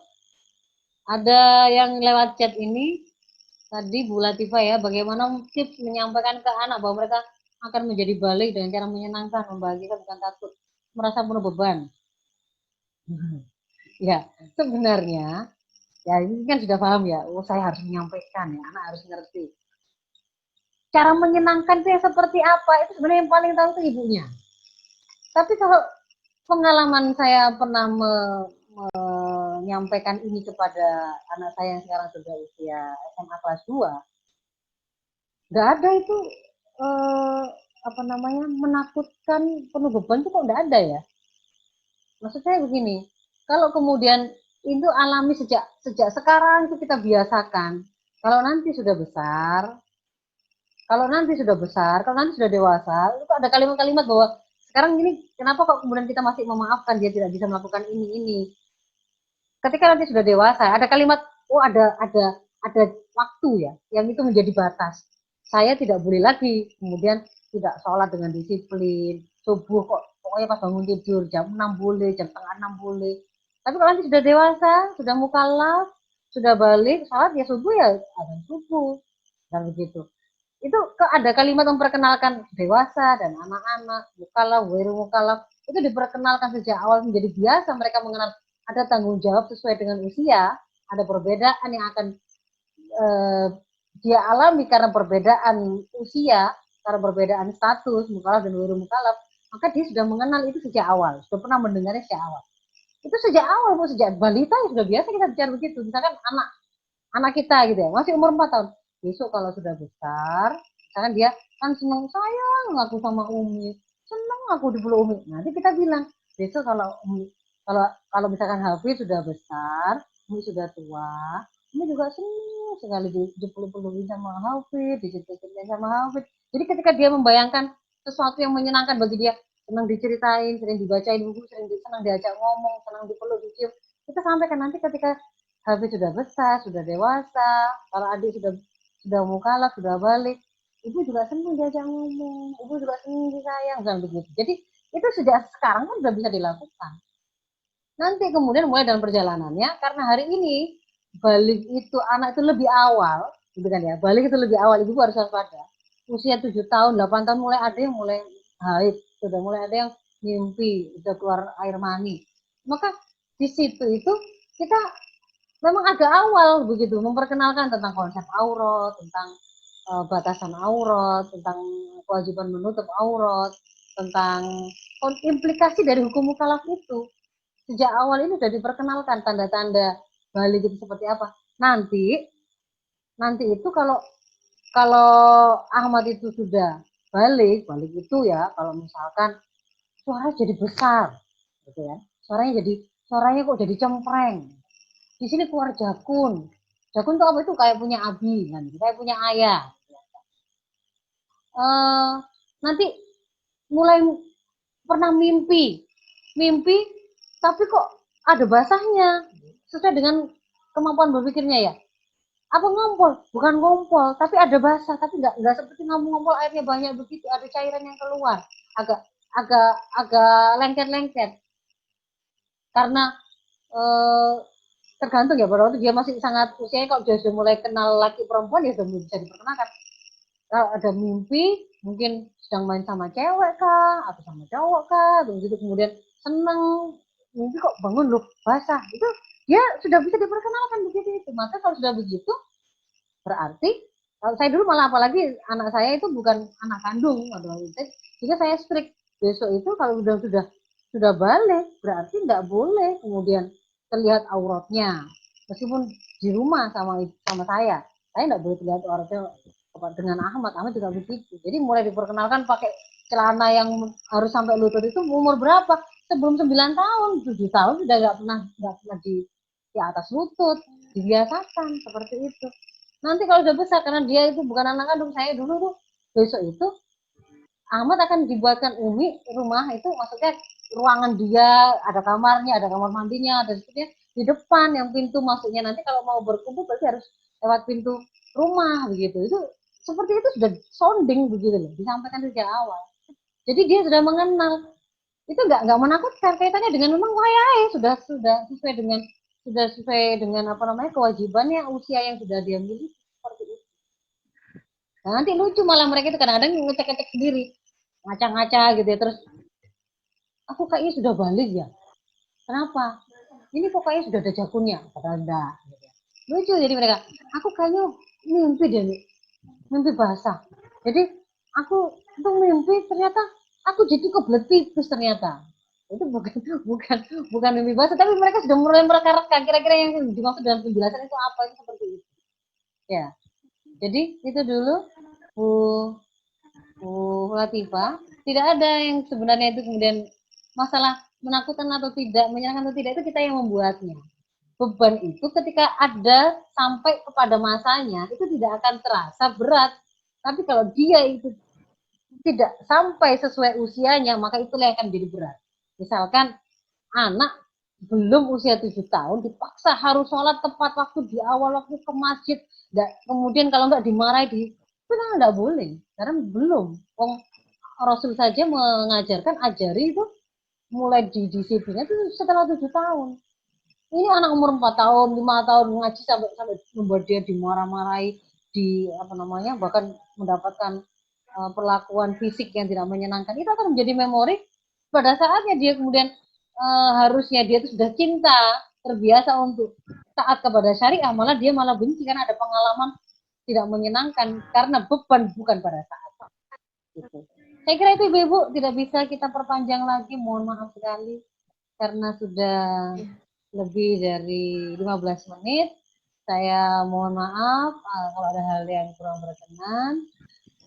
Ada yang lewat chat ini, tadi Bu Latifah ya, bagaimana tips menyampaikan ke anak bahwa mereka akan menjadi balik dengan cara menyenangkan, membahagiakan, bukan takut, merasa penuh beban. Ya, sebenarnya, ya ini kan sudah paham ya, saya harus menyampaikan ya, anak harus ngerti. Cara menyenangkan itu yang seperti apa, itu sebenarnya yang paling tahu itu ibunya. Tapi kalau pengalaman saya pernah menyampaikan ini kepada anak saya yang sekarang sudah usia SMA kelas 2, nggak ada itu menakutkan, penuh beban itu kok nggak ada ya. Maksud saya begini, kalau kemudian itu alami sejak sekarang itu kita biasakan, kalau nanti sudah besar, kalau nanti sudah dewasa, itu ada kalimat-kalimat bahwa sekarang ini kenapa kok kemudian kita masih memaafkan dia tidak bisa melakukan ini. Ketika nanti sudah dewasa, ada kalimat, ada waktu ya, yang itu menjadi batas. Saya tidak boleh lagi kemudian tidak sholat dengan disiplin, subuh kok pokoknya pas bangun tidur jam 6 boleh, jam setengah 6 boleh. Tapi kalau nanti sudah dewasa, sudah mukallaf, sudah balik, sholat ya subuh ya azan subuh, dan begitu. Itu ada kalimat memperkenalkan dewasa dan anak-anak, mukallaf, ghairu mukallaf, itu diperkenalkan sejak awal menjadi biasa mereka mengenal ada tanggung jawab sesuai dengan usia, ada perbedaan yang akan dia alami karena perbedaan usia, karena perbedaan status, mukallaf dan ghairu mukallaf, maka dia sudah mengenal itu sejak awal, sudah pernah mendengarnya sejak awal. Itu sejak awal, sejak balita ya sudah biasa kita bicara begitu. Misalkan anak kita gitu ya, masih umur 4 tahun. Besok kalau sudah besar, misalkan dia kan senang, sayang aku sama Umi, senang aku dipeluk Umi. Nanti kita bilang, besok kalau misalkan Hafiz sudah besar, Umi sudah tua, Umi juga senang sekali dipeluk-pelukin sama Hafiz, diceritain sama Hafiz. Jadi ketika dia membayangkan sesuatu yang menyenangkan bagi dia, senang diceritain, sering dibacain buku, senang diajak ngomong, senang dipeluk, dicium, kita sampaikan nanti ketika Hafiz sudah besar, sudah dewasa, kalau adik sudah mukallaf, sudah balik, ibu juga senang diajak ngomong, ibu juga senang disayang, dan begitu. Jadi itu sejak sekarang kan sudah bisa dilakukan. Nanti kemudian mulai dalam perjalanannya, karena hari ini balik itu anak itu lebih awal, gitu kan ya, balik itu lebih awal, ibu harus waspada. usia 7 tahun, 8 tahun mulai ada yang mulai haid, sudah mulai ada yang mimpi, sudah keluar air mani. Maka di situ itu kita memang agak awal begitu memperkenalkan tentang konsep aurat, tentang batasan aurat, tentang kewajiban menutup aurat, tentang implikasi dari hukum mukallaf itu. Sejak awal ini sudah diperkenalkan tanda-tanda balik itu seperti apa. Nanti itu kalau Ahmad itu sudah balik itu ya, kalau misalkan suara jadi besar, gitu ya. Suaranya kok jadi cempreng. Di sini keluar jakun. Jakun itu apa itu? Kayak punya abi, kan? Kayak punya ayah. Nanti mulai pernah mimpi, tapi kok ada basahnya, sesuai dengan kemampuan berpikirnya ya. Apa ngompol? Bukan ngompol, tapi ada basah, tapi nggak seperti ngompol airnya banyak begitu, ada cairan yang keluar, agak lengket. Karena tergantung ya, pada waktu dia masih sangat usianya, kalau dia sudah mulai kenal laki perempuan ya sudah bisa diperkenalkan. Kalau ada mimpi, mungkin sedang main sama cewek kah, atau sama cowok kah, begitu kemudian seneng, mimpi kok bangun loh basah, itu dia sudah bisa diperkenalkan begitu itu. Maka kalau sudah begitu, berarti kalau saya dulu malah apalagi anak saya itu bukan anak kandung, jika saya strict besok itu kalau sudah balik, berarti nggak boleh kemudian terlihat auratnya, meskipun di rumah sama saya nggak boleh terlihat auratnya. Dengan Ahmad juga begitu. Jadi mulai diperkenalkan pakai celana yang harus sampai lutut itu umur berapa? Sebelum 9 tahun, 7 tahun sudah nggak pernah di atas lutut, dibiasakan seperti itu. Nanti kalau sudah besar, karena dia itu bukan anak kandung saya dulu tuh, besok itu Ahmad akan dibuatkan Umi rumah itu, maksudnya ruangan dia, ada kamarnya, ada kamar mandinya, ada sebagainya di depan, yang pintu masuknya nanti kalau mau berkumpul berarti harus lewat pintu rumah begitu. Itu seperti itu sudah sounding begitu loh, disampaikan sejak awal. Jadi dia sudah mengenal, itu nggak menakutkan, kaitannya dengan memang wayai sudah sesuai dengan apa namanya kewajibannya, usia yang sudah dia miliki seperti itu. Nah, nanti lucu malah mereka itu kadang-kadang ngecek sendiri, ngaca-ngaca gitu ya, terus aku kayaknya sudah balik ya, kenapa? Ini kok kayaknya sudah ada jakunnya, padahal enggak. Lucu jadi mereka, aku kayaknya mimpi deh, mimpi basah. Jadi aku itu mimpi ternyata aku jadi kebelet pipis ternyata. Itu bukan mimpi basah, tapi mereka sudah mulai mereka-reka kira-kira yang dimaksud dalam penjelasan itu apa, itu seperti itu. Ya. Jadi itu dulu Bu Latifah. Tidak ada yang sebenarnya itu kemudian masalah menakutkan atau tidak, menyenangkan atau tidak, itu kita yang membuatnya. Beban itu ketika ada sampai kepada masanya itu tidak akan terasa berat. Tapi kalau dia itu tidak sampai sesuai usianya, maka itulah yang akan jadi berat. Misalkan anak belum usia 7 tahun dipaksa harus sholat tepat waktu di awal waktu ke masjid, kemudian kalau nggak dimarahi, itu nggak boleh karena belum. Rasul saja mengajarkan, ajari itu mulai didisiplinnya itu setelah 7 tahun. Ini anak umur 4 tahun, 5 tahun ngaji sampai membuat dia dimarah-marahi, bahkan mendapatkan perlakuan fisik yang tidak menyenangkan. Itu akan menjadi memori pada saatnya dia kemudian harusnya dia itu sudah cinta, terbiasa untuk taat kepada syariah, malah dia benci karena ada pengalaman tidak menyenangkan karena beban bukan pada saat itu. Saya kira itu Ibu-Ibu tidak bisa kita perpanjang lagi, mohon maaf sekali karena sudah lebih dari 15 menit. Saya mohon maaf kalau ada hal yang kurang berkenan.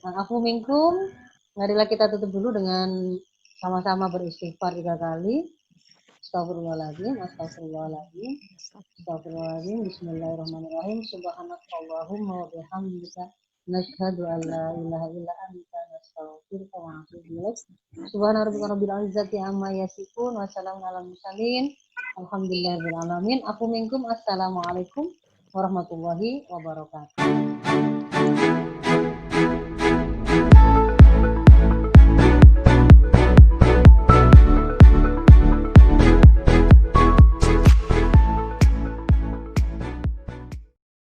Afu minkum, marilah kita tutup dulu dengan sama-sama beristighfar 3 kali. Astagfirullahaladzim, astagfirullahaladzim, astagfirullahaladzim, bismillahirrahmanirrahim, subhanakallahumma wa bihamdika, nashhadu an la ilaha illa anta, nastaghfiruka wa natubu ilaik. Subhana rabbika rabbil izzati amma yasifun, wa salamun alal mursalin, alhamdulillahirabbil alamin. Aku minkum, assalamualaikum warahmatullahi wabarakatuh.